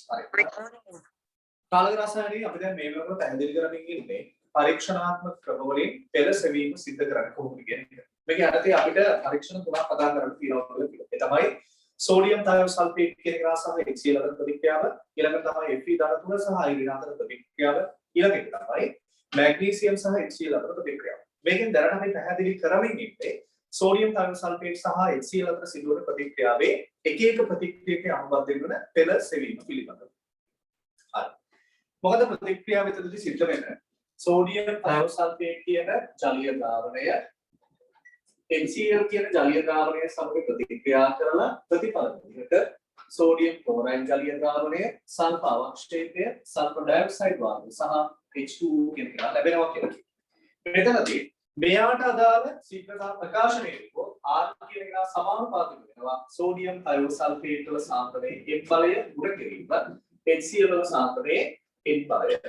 හරි. කාලක රසායනයේ අපි දැන් මේ වෙනකොට පැහැදිලි කරමින් ඉන්නේ පරීක්ෂණාත්මක ක්‍රමවලින් පෙළ සෙවීම සිද්ධ කරන්නේ කොහොමද කියන එක. මේක යටතේ අපිට පරීක්ෂණ තුනක් කතා කරන්න තියෙනවා කියලා කිව්වා. ඒ තමයි සෝඩියම් තයෝසල්ෆේට් කියන එක සහ HCl අතර ප්‍රතික්‍රියාව, ඊළඟට තමයි Fe ධන තුන සහ අයිරින් අතර ප්‍රතික්‍රියාව, ඊළඟට තමයි මැග්නීසියම් සහ HCl අතර ප්‍රතික්‍රියාව. මේකෙන් දැනට අපි පැහැදිලි කරමින් ඉන්නේ සෝඩියම් තයෝසල්ෆේට් සහ HCl අතර සිදුවන ප්‍රතික්‍රියාවේ එක එක ප්‍රතික්‍රියකේ අනුබද්ධ වෙන පෙළ සෙවීම පිළිබඳව. හරි. මොකද ප්‍රතික්‍රියාව විතරදී සිද්ධ වෙන්නේ සෝඩියම් තයෝසල්ෆේට් කියන ජලීය ද්‍රාවණය HCl කියන ජලීය ද්‍රාවණය සමග ප්‍රතික්‍රියා කරලා ප්‍රතිඵල විදිහට සෝඩියම් ක්ලෝරයිඩ් ජලීය ද්‍රාවණය, සල්ෆර් අවක්ෂේපය, සල්ෆර් ඩයොක්සයිඩ් වායුව සහ H2O කියන එක ලැබෙනවා කියලා කියනවා. මෙතනදී මෙයාට අදාළ ශීඝ්‍රතා ප්‍රකාශනය වෙනකොට R කියන එක සමානුපාතික වෙනවා සෝඩියම් තයෝසල්ෆේට් වල සාන්ද්‍රණයේ M බලය ගුණ කිරීම HCl වල සාන්ද්‍රණයේ N බලය.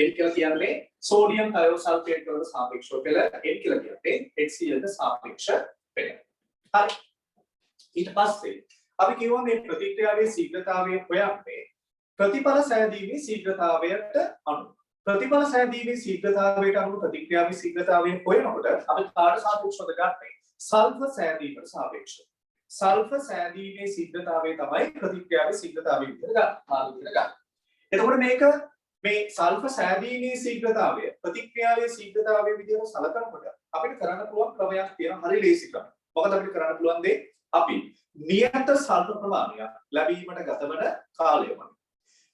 N කියලා කියන්නේ සෝඩියම් තයෝසල්ෆේට් වලට සාපේක්ෂව පෙළ, N කියලා කියන්නේ HCl ට සාපේක්ෂ පෙළ. හරි. ඊට පස්සේ අපි කියවා මේ ප්‍රතික්‍රියාවේ ශීඝ්‍රතාවය හොයන්නේ ප්‍රතිඵල සෑදීමේ ශීඝ්‍රතාවයට අනුව. ප්‍රතිඵල සෑදීමේ ශීඝ්‍රතාවයට අනුව ප්‍රතික්‍රියාවේ ශීඝ්‍රතාවය හොයනකොට අපි කාට සාපේක්ෂවද ගන්නේ? සල්ෆර් සෑදීමට සාපේක්ෂව. සල්ෆර් සෑදීමේ ශීඝ්‍රතාවය තමයි ප්‍රතික්‍රියාවේ ශීඝ්‍රතාවය විදිහට ගන්න. එතකොට මේක මේ සල්ෆර් සෑදීමේ ශීඝ්‍රතාවය ප්‍රතික්‍රියාවේ ශීඝ්‍රතාවය විදිහට සලකනකොට අපිට කරන්න පුළුවන් ක්‍රමයක් තියෙනවා. හරි ලේසි ක්‍රමයක්. මොකද අපිට කරන්න පුළුවන් දේ අපි නියත සල්ෆර් ප්‍රමාණයක් ලැබීමට ගතවන කාලය වගේ.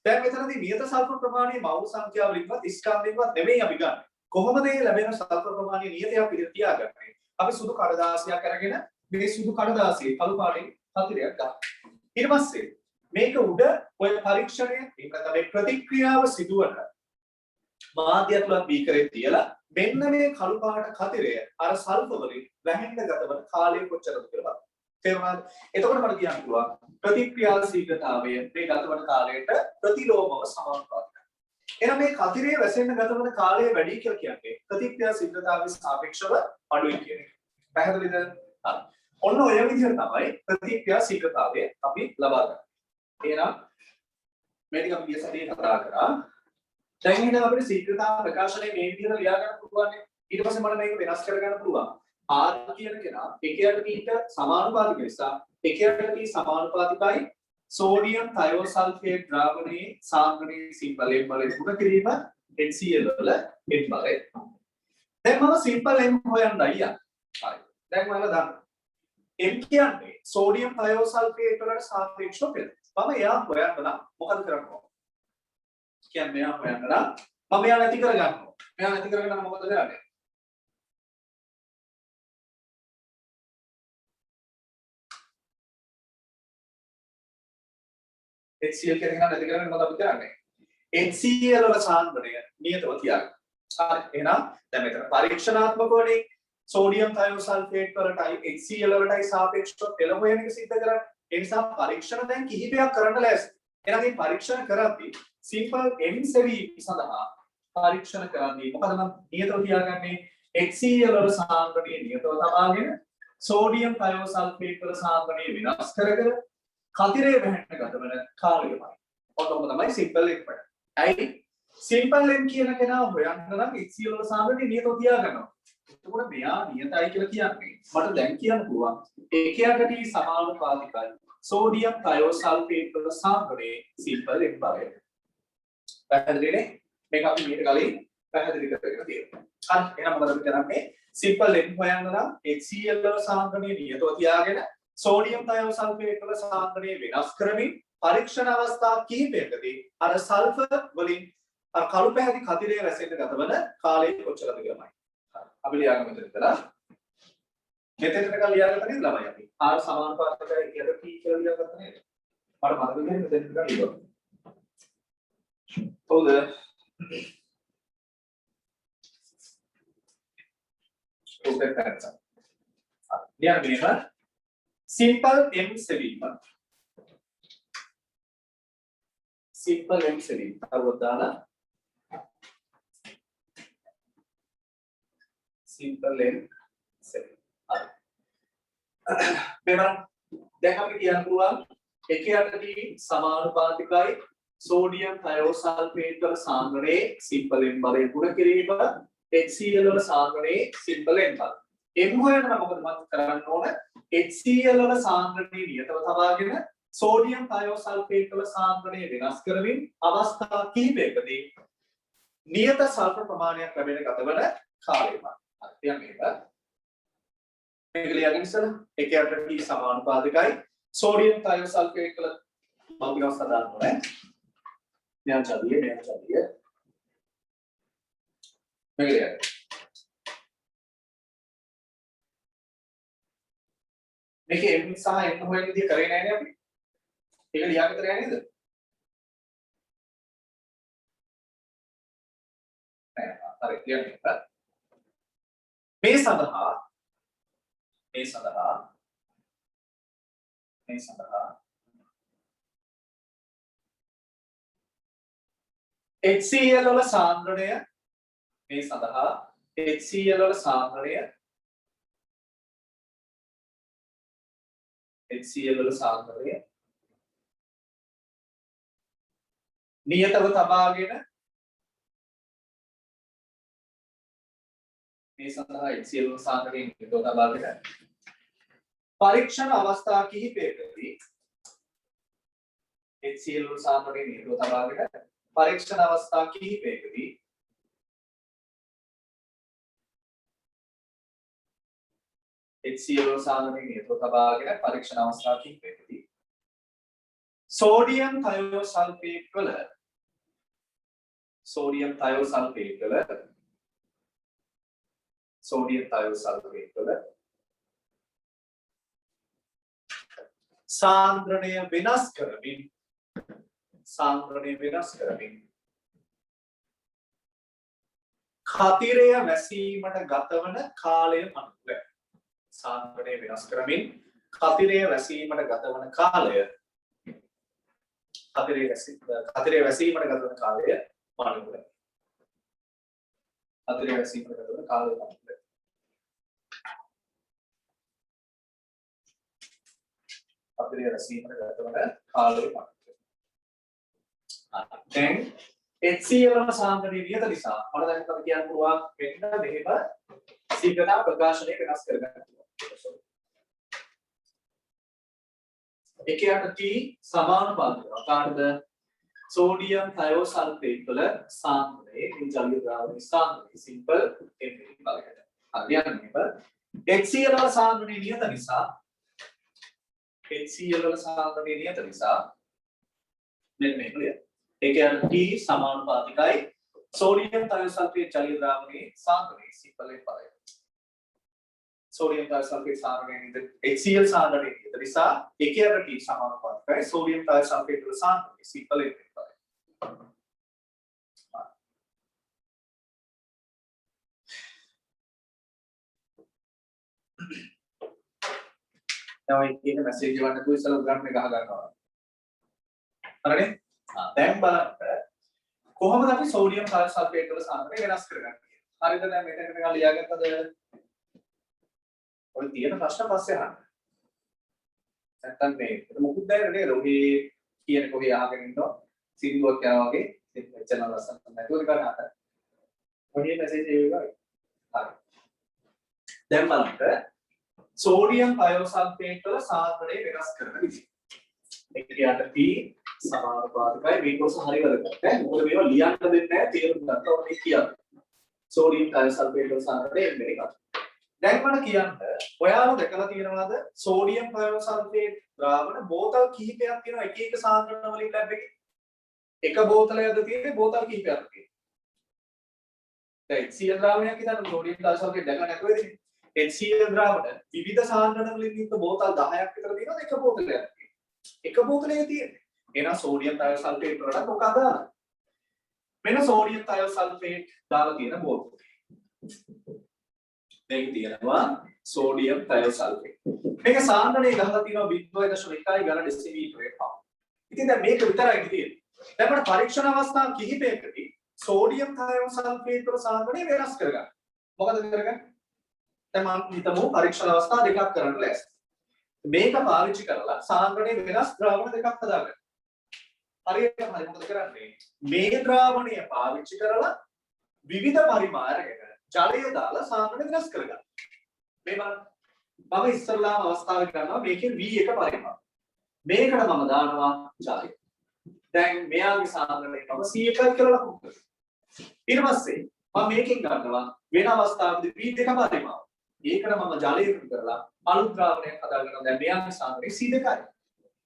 දැන් මෙතනදී නියත සල්ෆර් ප්‍රමාණය මව් සංඛ්‍යාවලින්වත් ස්කන්ධයෙන්වත් නෙමෙයි අපි ගන්න. කොහොමද මේ ලැබෙන සල්ෆර් ප්‍රමාණය නියතයක් විදිහට තියාගන්නේ? අපි සුදු කඩදාසියක් අරගෙන මේ සුදු කඩදාසියේ කළු පාටින් හතරයක් ගන්න. ඊට පස්සේ මේක උඩ ඔය පරීක්ෂණය එහෙම නැත්නම් ප්‍රතික්‍රියාව සිදුවන මාධ්‍ය තුලත් බීකරේ තියලා මෙන්න මේ කළු පාට කතරය අර සල්ෆර් වලින් වැහෙන්න ගතවන කාලය කොච්චරද කියලා බලන්න. තේරුණාද? එතකොට මට කියන්න පුළුවන් ප්‍රතික්‍රියා ශීඝ්‍රතාවය මේ ගතවන කාලයට ප්‍රතිලෝමව සමානුපාතිකයි. එහෙනම් මේ කතරේ වැසෙන්න ගතවන කාලය වැඩි කියලා කියන්නේ ප්‍රතික්‍රියා ශීඝ්‍රතාවයේ සාපේක්ෂව අඩුයි කියන එක. පැහැදිලිද? හරි. ඔන්න ඔය විදිහට තමයි ප්‍රතික්‍රියා ශීඝ්‍රතාවය අපි ලබා ගන්න. එහෙනම් මේ ටික අපි ගිය සතියේ කතා කරා. දැන් එහෙනම් අපිට ශීඝ්‍රතාව ප්‍රකාශනයේ මේ විදිහට ලියා ගන්න පුළුවන්. ඊට පස්සේ මට මේක වෙනස් කරගන්න පුළුවන්. R කියන කෙනා එකයට T සමානුපාතික නිසා එකයට T සමානුපාතිකයි සෝඩියම් තයෝසල්ෆේට් ද්‍රාවණයේ සාන්ද්‍රණයේ සිම්පල් M බලය ගුණ කිරීම HCl වල N බලය. දැන් මම සිම්පල් M හොයන්නයි යන්නේ. හරි. දැන් ඔයාලා දන්නවා. M කියන්නේ සෝඩියම් තයෝසල්ෆේට් වලට සාපේක්ෂව පෙළ. මම එයා හොයන්න නම් මොකද කරන්න ඕන? කියන්නේ මෙයා හොයන්න නම් මම එයා නැති කරගන්නවා. මෙයා නැති කරගන්න නම් මොකද කරන්නේ? HCl කියන එක නැති කරගෙන මොකද අපි කරන්නේ? HCl වල සාන්ද්‍රණය නියතව තියාගන්න. හරි. එහෙනම් දැන් මෙතන පරීක්ෂණාත්මකවනේ සෝඩියම් තයෝසල්ෆේට් වලටයි HCl වලටයි සාපේක්ෂව පෙළ හොයන එක සිද්ධ කරන්නේ. ඒ නිසා පරීක්ෂණ දැන් කිහිපයක් කරන්න ලෑස්ති. එහෙනම් මේ පරීක්ෂණ කරද්දී සිම්පල් M සෙවීම සඳහා පරීක්ෂණ කරන්නේ මොකද මම නියතව තියාගන්නේ HCl වල සාන්ද්‍රණය නියතව තබාගෙන සෝඩියම් තයෝසල්ෆේට් වල සාන්ද්‍රණය වෙනස් කරගෙන කතරේ වැහෙන්න ගතවන කාලයමයි. ඔතන තමයි සිම්පල් M වල. ඇයි සිම්පල් M කියන කෙනා හොයන්න නම් HCl වල සාන්ද්‍රණය නියතව තියාගන්නවා. එතකොට මෙයා නියතයි කියලා කියන්නේ මට දැන් කියන්න පුළුවන් එකයට T සමානුපාතිකයි සෝඩියම් තයෝසල්ෆේට් වල සාන්ද්‍රණයේ සිම්පල් M බලය. පැහැදිලිනේ? මේක අපි මීට කලින් පැහැදිලි කරගෙන තියෙනවා. හරි. එහෙනම් මොකද අපි කරන්නේ? සිම්පල් M හොයන්න නම් HCl වල සාන්ද්‍රණය නියතව තියාගෙන සෝඩියම් තයෝසල්ෆේට් වල සාන්ද්‍රණය වෙනස් කරමින් පරීක්ෂණ අවස්ථා කිහිපයකදී අර සල්ෆර් වලින් අර කළු පැහැති කතරේ වැසෙන්න ගතවන කාලය කොච්චරද කියලාමයි. හරි. අපි ලියාගමු මෙතන ඉඳලා. මෙතෙන්ට ලියාගත්ත නේද ළමයි අපි? R සමානුපාතිකයි කියලා T කියලා ලියාගත්ත නේද? මට මතක නැහැ මෙතෙන්ට ලියුවා. හොඳ. උත්තර කරගන්න. ලියන්න මෙහෙම Simple M සෙවීම. Simple M සෙවීම. අරවත් දාලා Simple M සෙවීම. හරි. මෙන්න දැන් අපි කියන්න පුළුවන් එකයට T සමානුපාතිකයි සෝඩියම් තයෝසල්ෆේට් වල සාන්ද්‍රණයේ සිම්පලෙන් බලය ගුණ කිරීම HCl වල සාන්ද්‍රණයේ සිම්පලෙන් බල. M හොයන්න මොකද මම කරන්න ඕන? HCl වල සාන්ද්‍රණයේ නියතව තබාගෙන සෝඩියම් තයෝසල්ෆේට් වල සාන්ද්‍රණය වෙනස් කරමින් අවස්ථා කිහිපයකදී නියත සල්ෆර් ප්‍රමාණයක් ලැබෙන ගතවන කාලය මත. හරි මේක. මේක ලියගෙන ඉස්සලා එකකට T සමානුපාතිකයි සෝඩියම් තයෝසල්ෆේට් වල භෞතික අවස්ථා දාන්න ඕනේ. මෙයා චලිය මේක ලියන්න. මේක M සහ N හොයන විදිහ කරේ නැහැ නේ අපි. ඒක ලියාගෙන ඉතර යන්නේ නේද? නෑ හරි ලියන්න. මේ සඳහා HCl වල සාන්ද්‍රණය නියතව තබාගෙන පරීක්ෂණ අවස්ථා කිහිපයකදී HCl වල සාන්ද්‍රණය නියතව තබාගෙන පරීක්ෂණ අවස්ථා කිහිපයකදී සෝඩියම් තයෝසල්ෆේට් වල සාන්ද්‍රණය වෙනස් කරමින් කතිරය වැසීමට ගතවන කාලය අනුව සාන්ද්‍රණය වෙනස් කරමින් කතිරය වැසීමට ගතවන කාලය දැන් HCl වල සාන්ද්‍රණය නියත නිසා මම දැන් ඔබට කියන්න පුළුවන් වෙන්න මෙහෙම ශීඝ්‍රතා ප්‍රකාශනය වෙනස් කරගන්න. එකයට T සමානුපාතිකව කාටද සෝඩියම් තයෝසල්ෆේට් වල සාන්ද්‍රණයේ ජලීය ද්‍රාවණයේ සාන්ද්‍රණය සිම්පල් කෙමිකල් බලයට. හරියන්නේ මේක. HCl වල සාන්ද්‍රණය නියත නිසා මෙන්න මේක ලියන්න. එකයට T සමානුපාතිකයි සෝඩියම් තයෝසල්ෆේට් ජලීය ද්‍රාවණයේ සාන්ද්‍රණයේ සිම්පල් බලයට. सोडियम थायोसल्फेट सान्द्रණය HCl सान्द्रණය නිසා එකයට T සමානුපාතිකයි සෝඩියම් थायोसल्फेट වල සාන්ද්‍රණය සිම්පල් එකයි. දැන් කියන මැසේජ් එක වන්න කුයිසල උගන්වන්න ගහ ගන්නවා. හරිනේ? දැන් බලන්න කොහොමද අපි සෝඩියම් थायोसल्फेट වල සාන්ද්‍රණය වෙනස් කරගන්නේ? හරිද? දැන් මෙතන නිකන් ලියාගත්තද? ඔය තියෙන ප්‍රශ්න පස්සේ අහන්න. නැත්තම් මේ මොකුත් දැනෙන්නේ නේද? ඔහි කියන කොහේ අහගෙන ඉන්නවා. සින්දුවක් යනවා වගේ එච්චර ලස්සන නැතුව නිකන් අහන්න. ඔහි මැසේජ් එක හරි. දැන් බලන්න සෝඩියම් තයෝසල්ෆේට් වල සාන්ද්‍රණය වෙනස් කරන විදිහ. එකයට P සමානුපාතිකයි මේක ඔස්ස හරි වැදගත්. මොකද මේවා ලියන්න දෙන්නේ නැහැ තේරුම් ගන්න ඕනේ කියන්නේ. සෝඩියම් තයෝසල්ෆේට් වල සාන්ද්‍රණය එන්නේ එකක්. දැන් මට කියන්න ඔයාලා දැකලා තියෙනවද සෝඩියම් තයෝසල්ෆේට් ද්‍රාවණ බෝතල් කිහිපයක් තියෙනවා එක එක සාන්ද්‍රණ වලින් ලැබ් එකේ එක බෝතලයක්ද තියෙන්නේ බෝතල් කිහිපයක්ද තියෙන්නේ දැන් HCl ද්‍රාවණයක් හිතන්න සෝඩියම් තයෝසල්ෆේට් දැකලා නැතුව ඉතින් HCl ද්‍රාවණ විවිධ සාන්ද්‍රණ වලින් යුක්ත බෝතල් 10ක් විතර තියෙනවා එක බෝතලයක් තියෙන්නේ එක බෝතලයක තියෙන්නේ එහෙනම් සෝඩියම් තයෝසල්ෆේට් වලට මොකක්ද දාලා මෙන්න සෝඩියම් තයෝසල්ෆේට් දාලා තියෙන බෝතල මේක තියෙනවා සෝඩියම් තයෝසල්ෆේට්. මේක සාන්ද්‍රණය ගහලා තියෙනවා 0.1 ඝන ඩෙසිමීටරයක පමණ. ඉතින් දැන් මේක විතරයි තියෙන්නේ. දැන් අපිට පරීක්ෂණ අවස්ථා කිහිපයකදී සෝඩියම් තයෝසල්ෆේට් වල සාන්ද්‍රණය වෙනස් කරගන්න. මොකද කරගන්නේ? දැන් මම හිතමු පරීක්ෂණ අවස්ථා දෙකක් කරන්න ලෑස්ති. මේක පාවිච්චි කරලා සාන්ද්‍රණය වෙනස් ද්‍රාවණ දෙකක් හදාගන්න. හරියට හරි මොකද කරන්නේ? මේ ද්‍රාවණය පාවිච්චි කරලා විවිධ පරිමාණයක ජලය දාලා සාන්ද්‍රණය වෙනස් කරගන්න. මේ බලන්න. මම ඉස්සරලාම අවස්ථාවක ගන්නවා මේකේ V1 පරිමාණ. මේකට මම දානවා ජලය. දැන් මෙයාගේ සාන්ද්‍රණය මම C1 කියලා ලකුණු කරනවා. ඊට පස්සේ මම මේකෙන් ගන්නවා වෙන අවස්ථාවකදී V2 පරිමාණ. ඒකට මම ජලය එකතු කරලා අලුත් ද්‍රාවණයක් හදාගන්නවා. දැන් මෙයාගේ සාන්ද්‍රණය C2යි.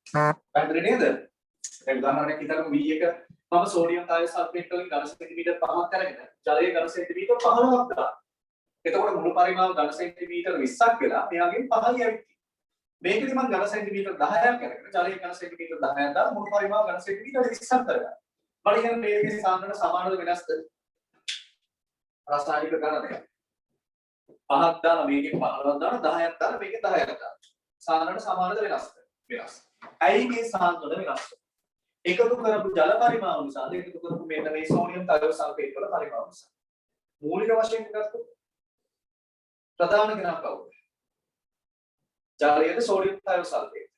පැහැදිලි නේද? දැන් උදාහරණයක් හිතන්න V1 මම සෝඩියම් තායෝ සල්ෆේට් වලින් ඝන සෙන්ටිමීටර් 5ක් අරගෙන ජලයේ ඝන සෙන්ටිමීටර් 15ක් දානවා. එතකොට මුළු පරිමාව ඝන සෙන්ටිමීටර් 20ක් වෙලා මෙයාගෙන් 5යි ඇවිත්. මේකෙදි මම ඝන සෙන්ටිමීටර් 10ක් අරගෙන ජලයේ ඝන සෙන්ටිමීටර් 10ක් දාලා මුළු පරිමාව ඝන සෙන්ටිමීටර් 20ක් කරගන්නවා. මම කියන්නේ මේකේ සාන්ද්‍රණ සමානද වෙනස්ද? රසායනික ගණනය. 5ක් දාලා මේකෙන් 15ක් දාලා 10ක් දාලා මේකෙන් 10ක් දාලා. සාන්ද්‍රණ සමානද වෙනස්ද? වෙනස්. ඇයි මේ සාන්ද්‍රණ වෙනස්? එකතු කරපු ජල පරිමාව නිසා එකතු කරපු මෙන්න මේ සෝඩියම් තායෝ සල්ෆේට් වල පරිමාව නිසා. මූලික වශයෙන් ගත්තොත් ප්‍රධාන කෙනා කවුද? ජලයේද සෝඩියම් තායෝ සල්ෆේට්.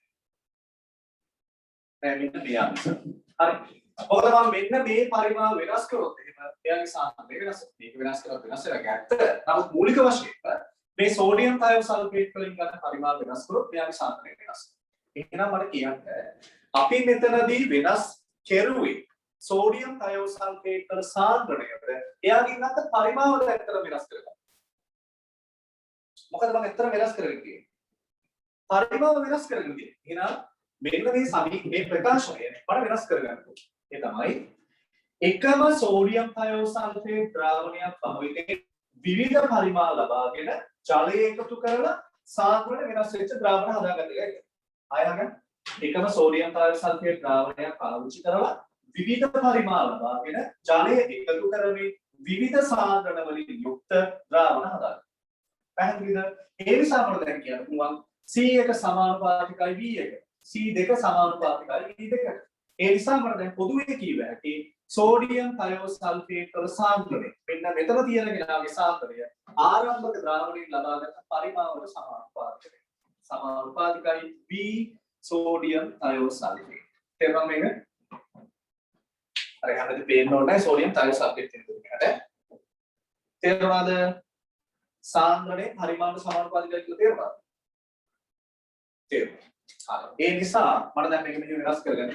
නෑ මෙන්න මෙයා නිසා. හරි. මොකද මම මෙන්න මේ පරිමාව වෙනස් කරොත් එහෙම එයාගේ සාන්ද්‍රණය වෙනස්. මේක වෙනස් කරලා වෙනස් වෙලා ඇත්ත. නමුත් මූලික වශයෙන් මේ සෝඩියම් තායෝ සල්ෆේට් වලින් ගන්න පරිමාව වෙනස් කරොත් එයාගේ සාන්ද්‍රණය වෙනස්. එහෙනම් මට කියන්න අපි මෙතනදී වෙනස් කෙරුවේ සෝඩියම් තායෝ සල්ෆේට් වල සාන්ද්‍රණයද එයාගෙන් අත පරිමාවද ඇත්තට වෙනස් කරගන්න. මොකද මම ඇත්තට වෙනස් කරගෙන තියෙන්නේ. පරිමාව වෙනස් කරගෙන තියෙන්නේ. එහෙනම් මෙන්න මේ ප්‍රකාශනය මට වෙනස් කරගන්න ඕනේ. ඒ තමයි එකම සෝඩියම් තායෝ සල්ෆේට් ද්‍රාවණයක් පමණින් විවිධ පරිමාණ ලබාගෙන ජලය එකතු කරලා සාන්ද්‍රණය වෙනස් වෙච්ච ද්‍රාවණ හදාගන්න එකයි. ආයගන්න එකම සෝඩියම් තායෝ සල්ෆේට් ද්‍රාවණයක් පාවිච්චි කරලා විවිධ පරිමාණ ලබාගෙන ජලය එකතු කරමින් විවිධ සාන්ද්‍රණ වලින් යුක්ත ද්‍රාවණ හදාගන්න. පැහැදිලිද? ඒ නිසා මම දැන් කියන්න පුළුවන් C1 සමානුපාතිකයි V1. C2 සමානුපාතිකයි V2. ඒ නිසා මම දැන් පොදුවේ කියව හැකි සෝඩියම් තායෝ සල්ෆේට් වල සාන්ද්‍රණය මෙන්න මෙතන තියෙන කෙනාගේ සාන්ද්‍රණය ආරම්භක ද්‍රාවණයෙන් ලබාගත් පරිමාණයට සමානුපාතිකයි. සමානුපාතිකයි V sodium thiosulfate. තේරුණා මේක? අර හැමදේම පේන්න ඕනේ sodium thiosulfate කියන එක. තේරුණාද? සාන්ද්‍රණේ පරිමාණ සමානුපාතිකයි කියලා තේරුණාද? තේරුණා. හරි. ඒ නිසා මට දැන් මේක මෙහෙම වෙනස් කරගන්න.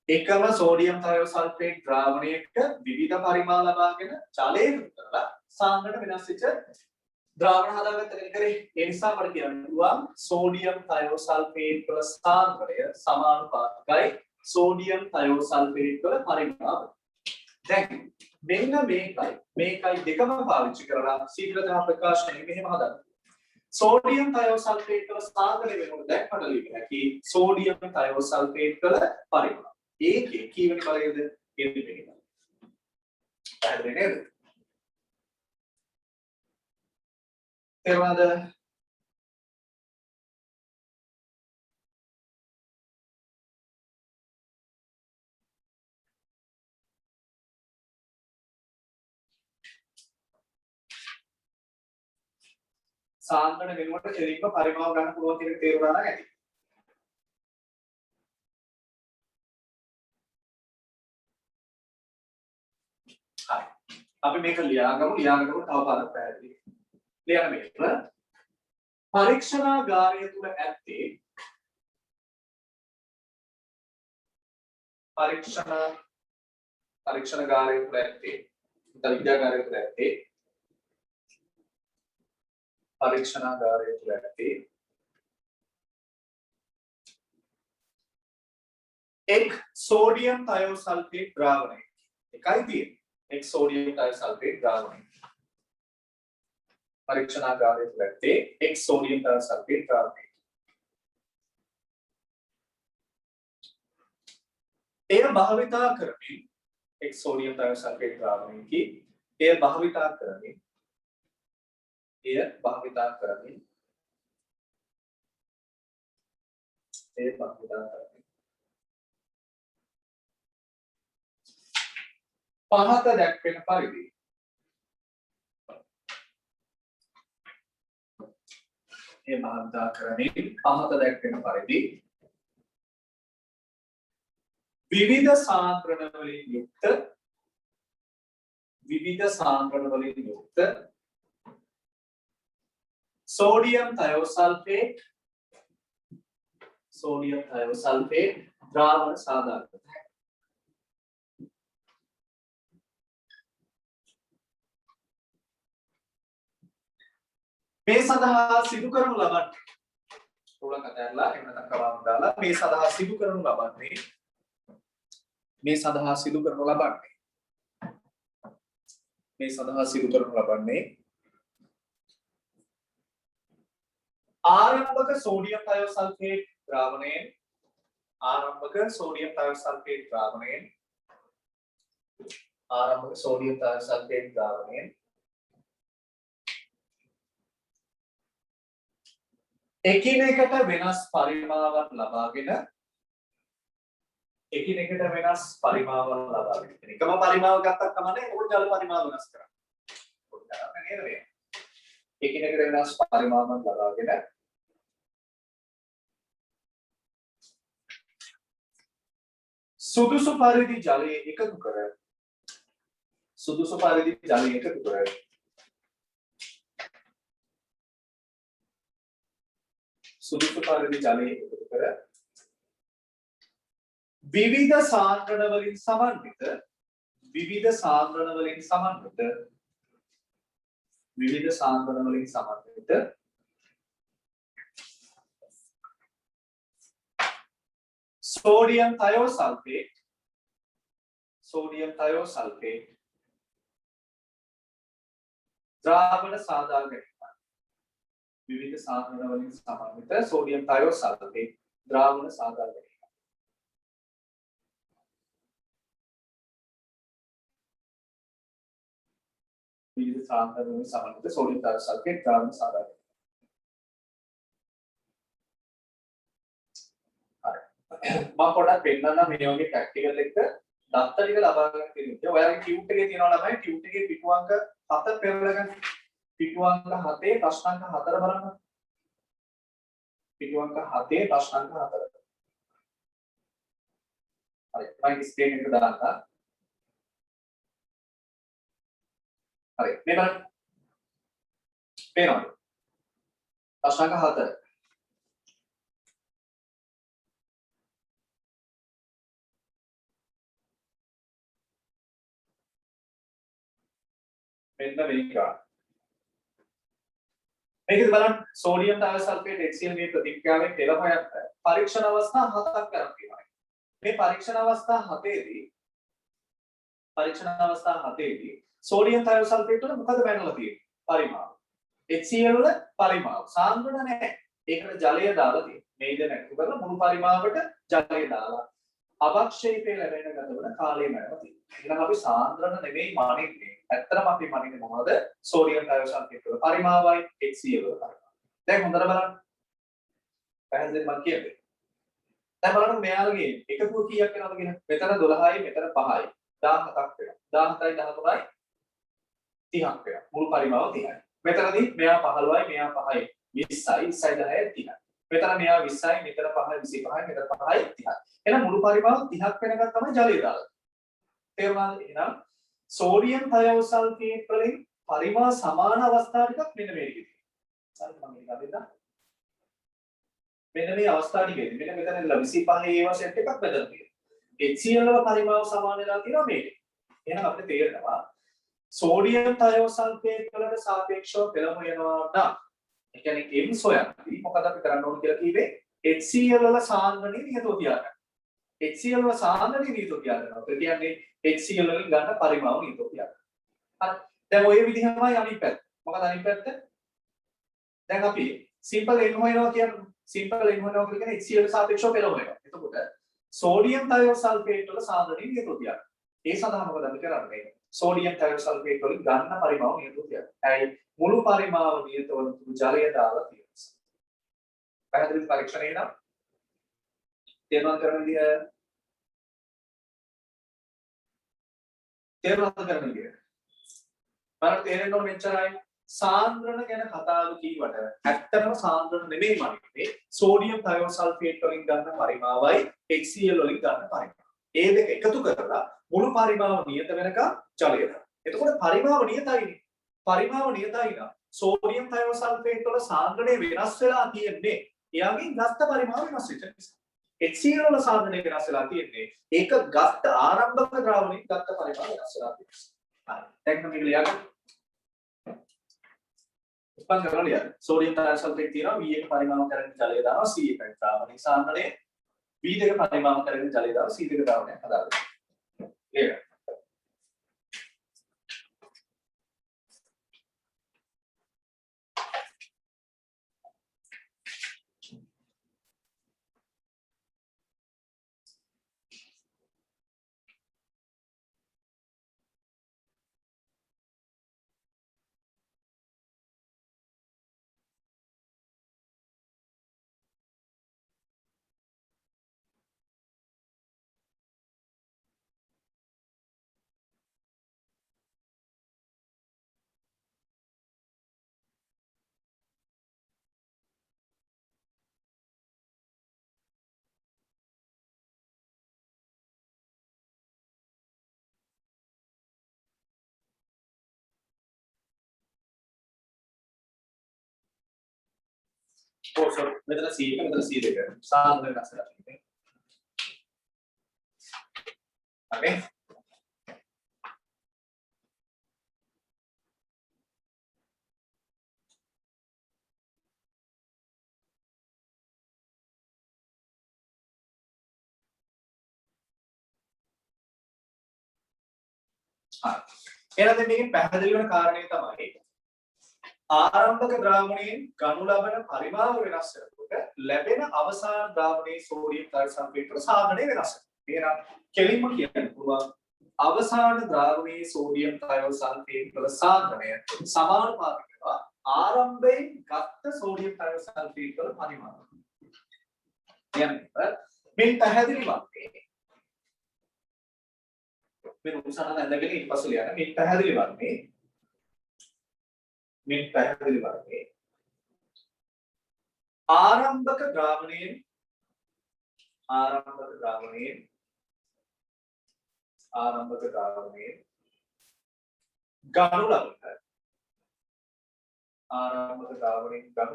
එකම sodium thiosulfate ද්‍රාවණයක විවිධ පරිමාණ ලබාගෙන ජලය කරලා සාන්ද්‍රණ වෙනස් වෙච්ච ද්‍රාවණ හදාගත්ත කෙනෙක් කරේ. ඒ නිසා මට කියන්න පුළුවන් sodium thiosulfate වල සාන්ද්‍රණය සමානුපාතිකයි sodium thiosulfate වල පරිමාණ. දැන් මෙන්න මේකයි දෙකම පාවිච්චි කරලා ශීඝ්‍රතා ප්‍රකාශනය මෙහෙම හදන්න. sodium thiosulfate වල සාන්ද්‍රණය වෙනකොට දැන් මට ලියන්න හැකි sodium thiosulfate වල පරිමාණ. ඒකේ කීවෙනි බලයේද එන්නේ මේක. පැහැදිලි නේද? තේරුණාද? සාන්ද්‍රණ වෙනුවට කෙලින්ම පරිමාව ගන්න පුළුවන් කියන එක තේරුණා නම් ඇති. හරි. අපි මේක ලියාගමු තව පාරක් පැහැදිලි. ලියන්න මේක. පරීක්ෂණාගාරය තුල ඇත්තේ පරීක්ෂණාගාරය තුල ඇත්තේ විද්‍යාගාරය තුල ඇත්තේ පරීක්ෂණාගාරය තුල ඇත්තේ එක් සෝඩියම් thiosulfate ද්‍රාවණය. එකයි තියෙන්නේ. එක් සෝඩියම් thiosulfate ද්‍රාවණය. පරීක්ෂණාගාරය තුල ඇත්තේ එක් සෝඩියම් thiosulfate ද්‍රාවණය. එය භාවිතා කරමින් එක් සෝඩියම් thiosulfate ද්‍රාවණයකි එය භාවිතා කරමින් පහත දැක්වෙන පරිදි මේ භාවිතාකරණයේ පහත දැක්වෙන පරිදි විවිධ සාන්ද්‍රණ වලින් යුක්ත sodium thiosulfate ද්‍රාවණ සාධාරණයි. මේ සඳහා සිදු කරනු ලබන්නේ උලංග ඇතැල්ලා එහෙම නැත්නම් කවාම දාලා මේ සඳහා සිදු කරනු ලබන්නේ ආරම්භක සෝඩියම් thiosulfate ද්‍රාවණයෙන් එකිනෙකට වෙනස් පරිමාවක් ලබාගෙන එකම පරිමාව ගත්තත් කමන්නේ උඩ ජල පරිමාව වෙනස් කරන්න. පොඩ්ඩක් නේද මේ. එකිනෙකට වෙනස් පරිමාවක් ලබාගෙන සුදුසු පරිදි ජලය එකතු කර විවිධ සාන්ද්‍රණ වලින් සමන්විත sodium thiosulfate ද්‍රාවණ සාදා ගැනීම. විවිධ සාන්ද්‍රණ වලින් සමන්විත sodium thiosulfate ද්‍රාවණ සාදා ගැනීම. විවිධ සාන්ද්‍රණ වලින් සමන්විත sodium thiosulfate ද්‍රාවණ සාදා ගැනීම. මම පොඩ්ඩක් පෙන්නන්න මේ වගේ ප්‍රැක්ටිකල් එක දත්ත ටික ලබා ගන්න තියෙනවා. ඔයාලගේ ටියුට් එකේ තියෙනවා ළමයි ටියුට් එකේ පිටු අංක 7 පෙරලගන්න. පිටු අංක 7 ප්‍රශ්න අංක 4 බලන්න. පිටු අංක 7 ප්‍රශ්න අංක 4. හරි. මම ස්ක්‍රීන් එකට දාන්න. හරි. මේ බලන්න. පේනවද? ප්‍රශ්න අංක 4. මෙන්න මේක. මේකද බලන්න සෝඩියම් thiosulfate HCl මේ ප්‍රතික්‍රියාවෙන් පෙළ හොයන්න පරීක්ෂණ අවස්ථා 7ක් කරන් තියෙනවා. මේ පරීක්ෂණ අවස්ථා 7ේදී සෝඩියම් thiosulfate වල මොකද බැලලා තියෙන්නේ? පරිමාව. HCl වල පරිමාව. සාන්ද්‍රණ නැහැ. ඒකට ජලය දාලා තියෙනවා. මේ ඉඳ නැතු කරලා මුළු පරිමාවට ජලය දාලා අවක්ෂේපය ලැබෙන ගතවන කාලය මැනව තියෙනවා. ඊළඟ අපි සාන්ද්‍රණ නෙමෙයි මනින්නේ. ඇත්තටම අපි මනින්නේ මොනවද? සෝඩියම් thiosulfate වල පරිමාවයි HCl වල පරිමාව. දැන් හොඳට බලන්න. පැහැදිලිද මම කියන්නේ? දැන් බලන්න මෙයාලගේ එකකුව කීයක් වෙනවද කියන. මෙතන 12යි මෙතන 5යි 17ක් වෙනවා. 17යි 13යි 30ක් වෙනවා. මුළු පරිමාව 30යි. මෙතනදී මෙයා 15යි මෙයා 5යි 20යි 20යි 10යි 30යි. මෙතන මෙයා 20යි මෙතන 5යි 25යි මෙතන 5යි 30යි. එහෙනම් මුළු පරිමාව 30ක් වෙනකන් තමයි ජලය දාලා. තේරුණාද? එහෙනම් sodium thiosulfate වලින් පරිමා සමාන අවස්ථා ටිකක් මෙන්න මේකේ තියෙනවා. හරිද? මම මේක අදින්න. මෙන්න මේ අවස්ථා ටිකේදී මෙන්න මෙතන 25 ඒවා සෙට් එකක් බෙදලා තියෙනවා. HCl වල පරිමාව සමාන වෙලා තියෙනවා මේකේ. එහෙනම් අපිට තේරෙනවා sodium thiosulfate වලට සාපේක්ෂව පෙළ හොයනවා නම් ඒ කියන්නේ M සොයද්දී මොකද අපි කරන්න ඕන කියලා කිව්වේ HCl වල සාන්ද්‍රණය නියතව තියාගන්න. HCl වල සාන්ද්‍රණය නියතව තියාගන්නවා. ඒ කියන්නේ HCl වලින් ගන්න පරිමාව නියතව තියාගන්න. හරි. දැන් ඔය විදිහමයි අනිත් පැත්ත. මොකද අනිත් පැත්ත? දැන් අපි simple n හොයනවා කියන්නේ simple n හොයනවා කියන්නේ HCl සාපේක්ෂව පෙළ හොයනවා. එතකොට sodium thiosulfate වල සාන්ද්‍රණය නියතව තියාගන්න. ඒ සඳහා මොකද අපි කරන්නේ? sodium thiosulfate වලින් ගන්න පරිමාව නියතව තියාගන්න. ඇයි මුළු පරිමාව නියත වන තුරු ජලය දාලා තියෙනවා. පැහැදිලි පරීක්ෂණේ නම් තේරුම් ගන්න විදිය තේරුම් ගන්න විදිය. බලන්න තේරෙන්න ඕන මෙච්චරයි සාන්ද්‍රණ ගැන කතාව කීවට ඇත්තටම සාන්ද්‍රණ නෙමෙයි මනින්නේ සෝඩියම් තයෝසල්ෆේට් වලින් ගන්න පරිමාවයි HCl වලින් ගන්න පරිමාව. ඒ දෙක එකතු කරලා මුළු පරිමාව නියත වෙනකම් ජලය දානවා. එතකොට පරිමාව නියතයිනේ. පරිමාව නියතයි නම් සෝඩියම් තයෝසල්ෆේට් වල සාන්ද්‍රණය වෙනස් වෙලා තියෙන්නේ එයාගේ ගත්ත පරිමාව වෙනස් වෙච්ච නිසා. HCl වල සාන්ද්‍රණය වෙනස් වෙලා තියෙන්නේ ඒක ගත්ත ආරම්භක ද්‍රාවණයෙන් ගත්ත පරිමාව වෙනස් වෙලා තියෙනවා. හරි. දැන් මේක ලියන්න. උපන් කරලා ලියන්න. සෝඩියම් තයෝසල්ෆේට් තියෙනවා V1 පරිමාව කරගෙන ජලය දානවා C1 ද්‍රාවණයේ සාන්ද්‍රණය V2 පරිමාව කරගෙන ජලය දානවා C2 ද්‍රාවණයක් හදාගන්නවා. ලියන්න. Oh, sorry. මෙතන C එක මෙතන C2 සාන්ද්‍රණය වෙනස් වෙලා තියෙන්නේ. හරි. එහෙනම් මේකෙන් පැහැදිලි වෙන කාරණේ තමයි ආරම්භක ද්‍රාවණයෙන් ගනු ලබන පරිමාව වෙනස් වෙනකොට ලැබෙන අවසාන ද්‍රාවණයේ සෝඩියම් තයෝසල්ෆේට් වල සාන්ද්‍රණය වෙනස් වෙනවා. එහෙනම් කෙලින්ම කියන්න පුළුවන් අවසාන ද්‍රාවණයේ සෝඩියම් තයෝසල්ෆේට් වල සාන්ද්‍රණය සමානුපාතික වෙනවා ආරම්භයෙන් ගත්ත සෝඩියම් තයෝසල්ෆේට් වල පරිමාව. කියන්නේ මේ පැහැදිලි වන්නේ මේ උසහන ඇඳගෙන ඊට පස්සේ ලියන්න මේ පැහැදිලි වන්නේ ආරම්භක ද්‍රාවණයෙන් ගනු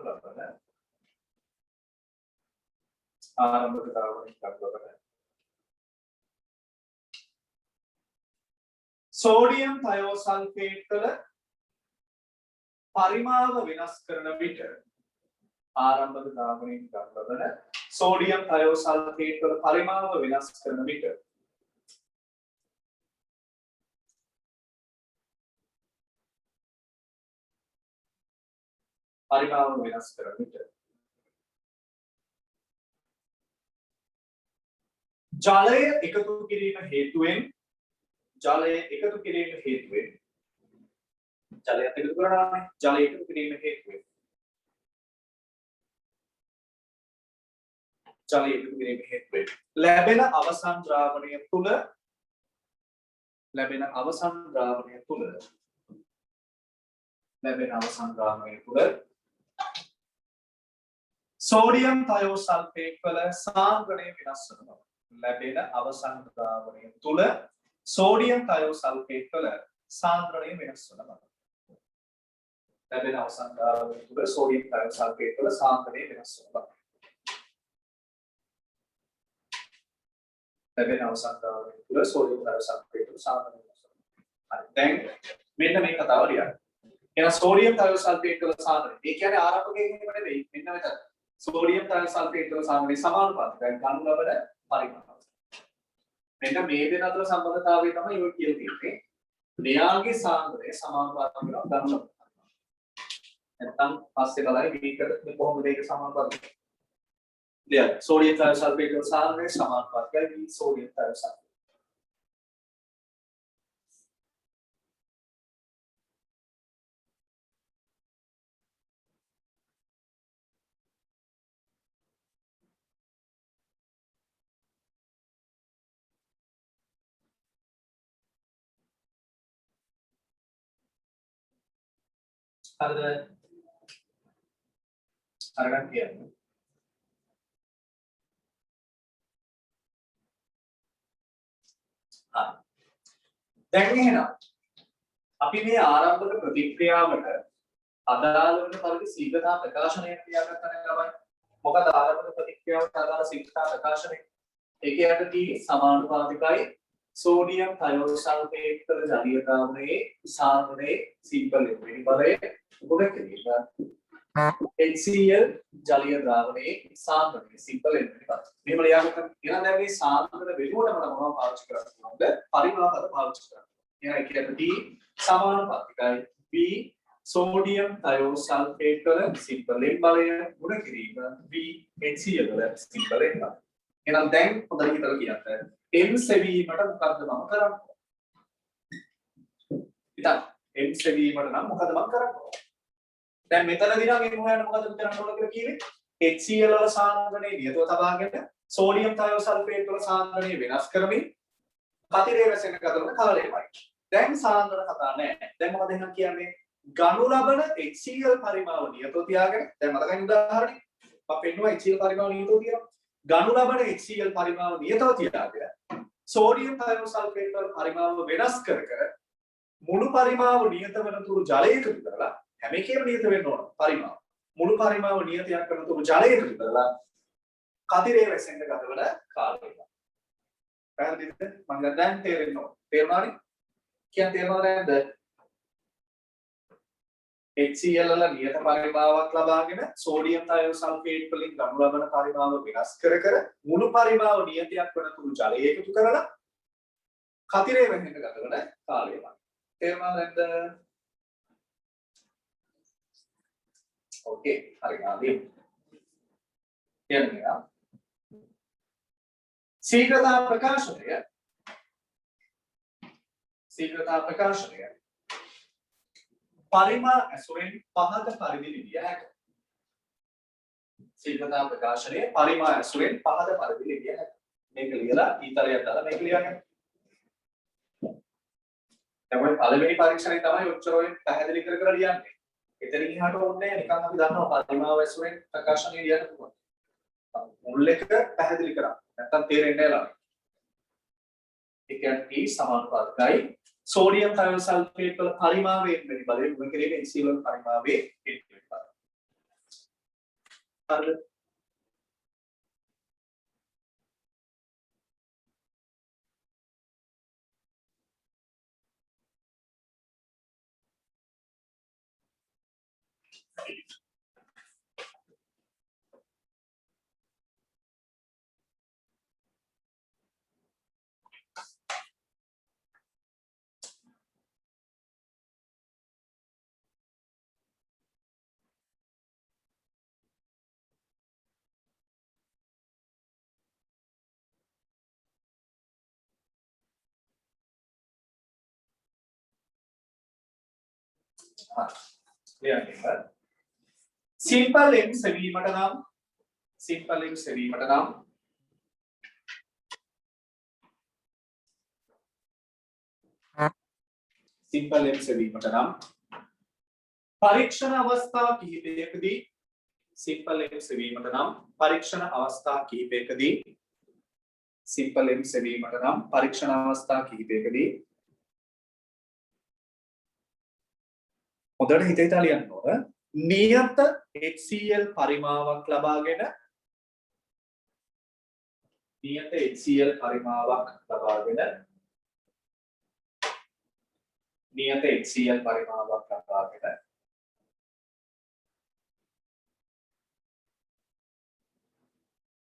ලබන සෝඩියම් තයෝසල්ෆේට් වල පරිමාව වෙනස් කරන විට ආරම්භක ද්‍රාවණයෙන් ගනු ලබන සෝඩියම් තයෝසල්ෆේට් වල පරිමාව වෙනස් කරන විට ජලය එකතු කිරීම හේතුවෙන් ජලයත් එකතු කිරීම හේතුවෙන් ලැබෙන අවසන් ද්‍රාවණය තුල සෝඩියම් තයෝසල්ෆේට් වල සාන්ද්‍රණය වෙනස් වෙනවා. ලැබෙන අවසන් ද්‍රාවණය තුල සෝඩියම් තයෝසල්ෆේට් වල සාන්ද්‍රණය වෙනස් වෙනවා. ලැබෙන අවසන් ද්‍රාවණය තුල සෝඩියම් තයෝසල්ෆේට් වල සාන්ද්‍රණය වෙනස් වෙනවා. ලැබෙන අවසන් ද්‍රාවණය තුල සෝඩියම් තයෝසල්ෆේට් වල සාන්ද්‍රණය වෙනස් වෙනවා. හරි. දැන් මෙන්න මේ කතාව ලියන්න. එහෙනම් සෝඩියම් තයෝසල්ෆේට් වල සාන්ද්‍රණය. ඒ කියන්නේ ආරම්භකයෙන් එහෙම නෙවෙයි. මෙන්න මෙතන. සෝඩියම් තයෝසල්ෆේට් වල සාන්ද්‍රණය සමානුපාතිකයි ගනු ලබන පරිමාණය. මෙන්න මේ දෙක අතර සම්බන්ධතාවය තමයි ඔය කියලා තියෙන්නේ. මෙයාගේ සාන්ද්‍රණය සමානුපාතික වෙනවා ගනු ලබන පරිමාණය. නැත්නම් පස්සේ බලයි මේකට කොහොමද මේක සමානුපාතික? ලියන්න. සෝඩියම් තයෝසල්ෆේට් වල සාන්ද්‍රණය සමානුපාතිකයි සෝඩියම් තයෝසල්ෆේට්. හරිද? අරගෙන කියන්නේ. හරි. දැන් එහෙනම් අපි මේ ආරම්භක ප්‍රතික්‍රියාවට අදාළ වෙන පරිදි සීඝ්‍රතා ප්‍රකාශනය ක්‍රියාගන්න ළමයි. මොකද ආරම්භක ප්‍රතික්‍රියාවට අදාළ සීඝ්‍රතා ප්‍රකාශනය ඒකේ යටදී සමානුපාතිකයි සෝඩියම් තයෝසල්ෆේට් වල ජලීය ද්‍රාවණයේ සාන්ද්‍රණයේ සීපල් වෙනි බලය ගුණ කිරීම HCl ජලීය ද්‍රාවණයේ සාන්ද්‍රණයේ සීපල් වෙනි බල. මෙහෙම ලියාගන්න. එහෙනම් දැන් මේ සාන්ද්‍රණ වෙනුවට මම මොනවද පාවිච්චි කරන්නද? පරිමාපද පාවිච්චි කරනවා. එහෙනම් ඒක යටදී සමානුපාතිකයි B සෝඩියම් තයෝසල්ෆේට් වල සීපල් වෙනි බලය ගුණ කිරීම B HCl වල සීපල් වෙනි බලය. එහෙනම් දැන් හොඳට හිතලා කියන්න. M සෙවීමට මොකද්ද මම කරන්නේ? ඉතින් M සෙවීමට නම් මොකද මම කරන්නේ? දැන් මෙතනදී නම් M හොයන්න මොකද කරන්න ඕන කියලා කිව්වේ? HCl වල සාන්ද්‍රණය නියතව තබාගෙන සෝඩියම් තයෝසල්ෆේට් වල සාන්ද්‍රණය වෙනස් කරමින් කතිරේ වැසෙන කතරන කාලයමයි. දැන් සාන්ද්‍රණ කතා නැහැ. දැන් මොකද එහෙනම් කියන්නේ? ගනු ලබන HCl පරිමාව නියතව තියාගෙන දැන් මතකයි උදාහරණේ. මම පෙන්නුවා HCl පරිමාව නියතව තියනවා. ගනු ලබන HCl පරිමාව නියතව තියාගෙන සෝඩියම් තයෝසල්ෆේට් වල පරිමාව වෙනස් කර මුළු පරිමාව නියත වෙන තුරු ජලය එකතු කරලා හැම එකේම නියත වෙන්න ඕන පරිමාව. මුළු පරිමාව නියතයක් කරන තුරු ජලය එකතු කරලා කතිරේ වැසෙන්න ගතවන කාලය. පැහැදිලිද? මම දැන් තේරෙන්න ඕන. තේරුණානේ? කියන්න තේරෙනවද නැද්ද? HCl වල නියත පරිමාවක් ලබාගෙන සෝඩියම් තයෝසල්ෆේට් වලින් ගනු ලබන පරිමාව වෙනස් කර මුළු පරිමාව නියතයක් වන තුරු ජලය එකතු කරලා කතිරේ වෙන්න ගතවන කාලය. තේරුණාද නැද්ද? ඕකේ හරි ආදී. කියන්නේ ශීඝ්‍රතා ප්‍රකාශනය පරිමා ඇසුරෙන් පහත පරිදි ලිවිය හැකියි. ශීඝ්‍රතා ප්‍රකාශනයේ පරිමා ඇසුරෙන් පහත පරිදි ලිවිය හැකියි. මේක ලියලා ඊතරයක් දාලා මේක ලියන්න. දැන් ඔය පළවෙනි පරීක්ෂණය තමයි ඔච්චර ඔය පැහැදිලි කර ලියන්නේ. එතනින් එහාට ඕනේ නිකන් අපි දන්නවා පරිමා ඇසුරෙන් ප්‍රකාශනය ලියන්න පුළුවන්. මුල් එක පැහැදිලි කරා. නැත්තම් තේරෙන්නේ නැහැ ළමයි. ඒ කියන්නේ T සමානුපාතිකයි සෝඩියම් තයෝසල්ෆේට් වල පරිමාවයෙන් වෙන බලය ගුණ කිරීම HCl වල පරිමාවයේ වෙන බලය. හරිද? සිම්පල් M සෙවීමට නම් සිම්පල් M සෙවීමට නම් සිම්පල් M සෙවීමට නම් පරීක්ෂණ අවස්ථා කිහිපයකදී සිම්පල් M සෙවීමට නම් පරීක්ෂණ අවස්ථා කිහිපයකදී සිම්පල් M සෙවීමට නම් පරීක්ෂණ අවස්ථා කිහිපයකදී හොඳට හිතේ තාලියන්න ඕන නියත HCl පරිමාවක් ලබාගෙන නියත HCl පරිමාවක් ලබාගෙන නියත HCl පරිමාවක් ලබාගෙන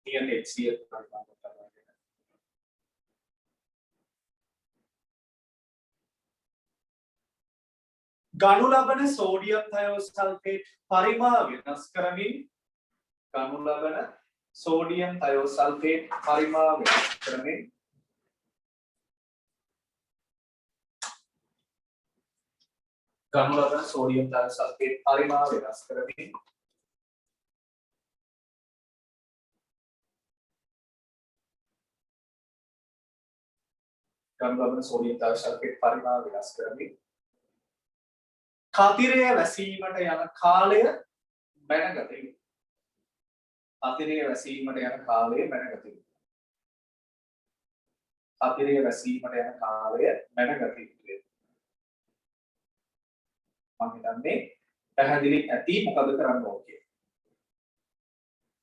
නියත HCl පරිමාවක් ලබාගෙන ගනු ලබන සෝඩියම් තයෝසල්ෆේට් පරිමාව වෙනස් කරමින් ගනු ලබන සෝඩියම් තයෝසල්ෆේට් පරිමාව වෙනස් කරමින් ගනු ලබන සෝඩියම් තයෝසල්ෆේට් පරිමාව වෙනස් කරමින් ගනු ලබන සෝඩියම් තයෝසල්ෆේට් පරිමාව වෙනස් කරමින් කතිරය වැසීමට යන කාලය මැනගත යුතුයි. කතිරය වැසීමට යන කාලය මැනගත යුතුයි. කතිරය වැසීමට යන කාලය මැනගත යුතුයි. මම හිතන්නේ පැහැදිලි ඇති මොකද කරන්න ඕනේ.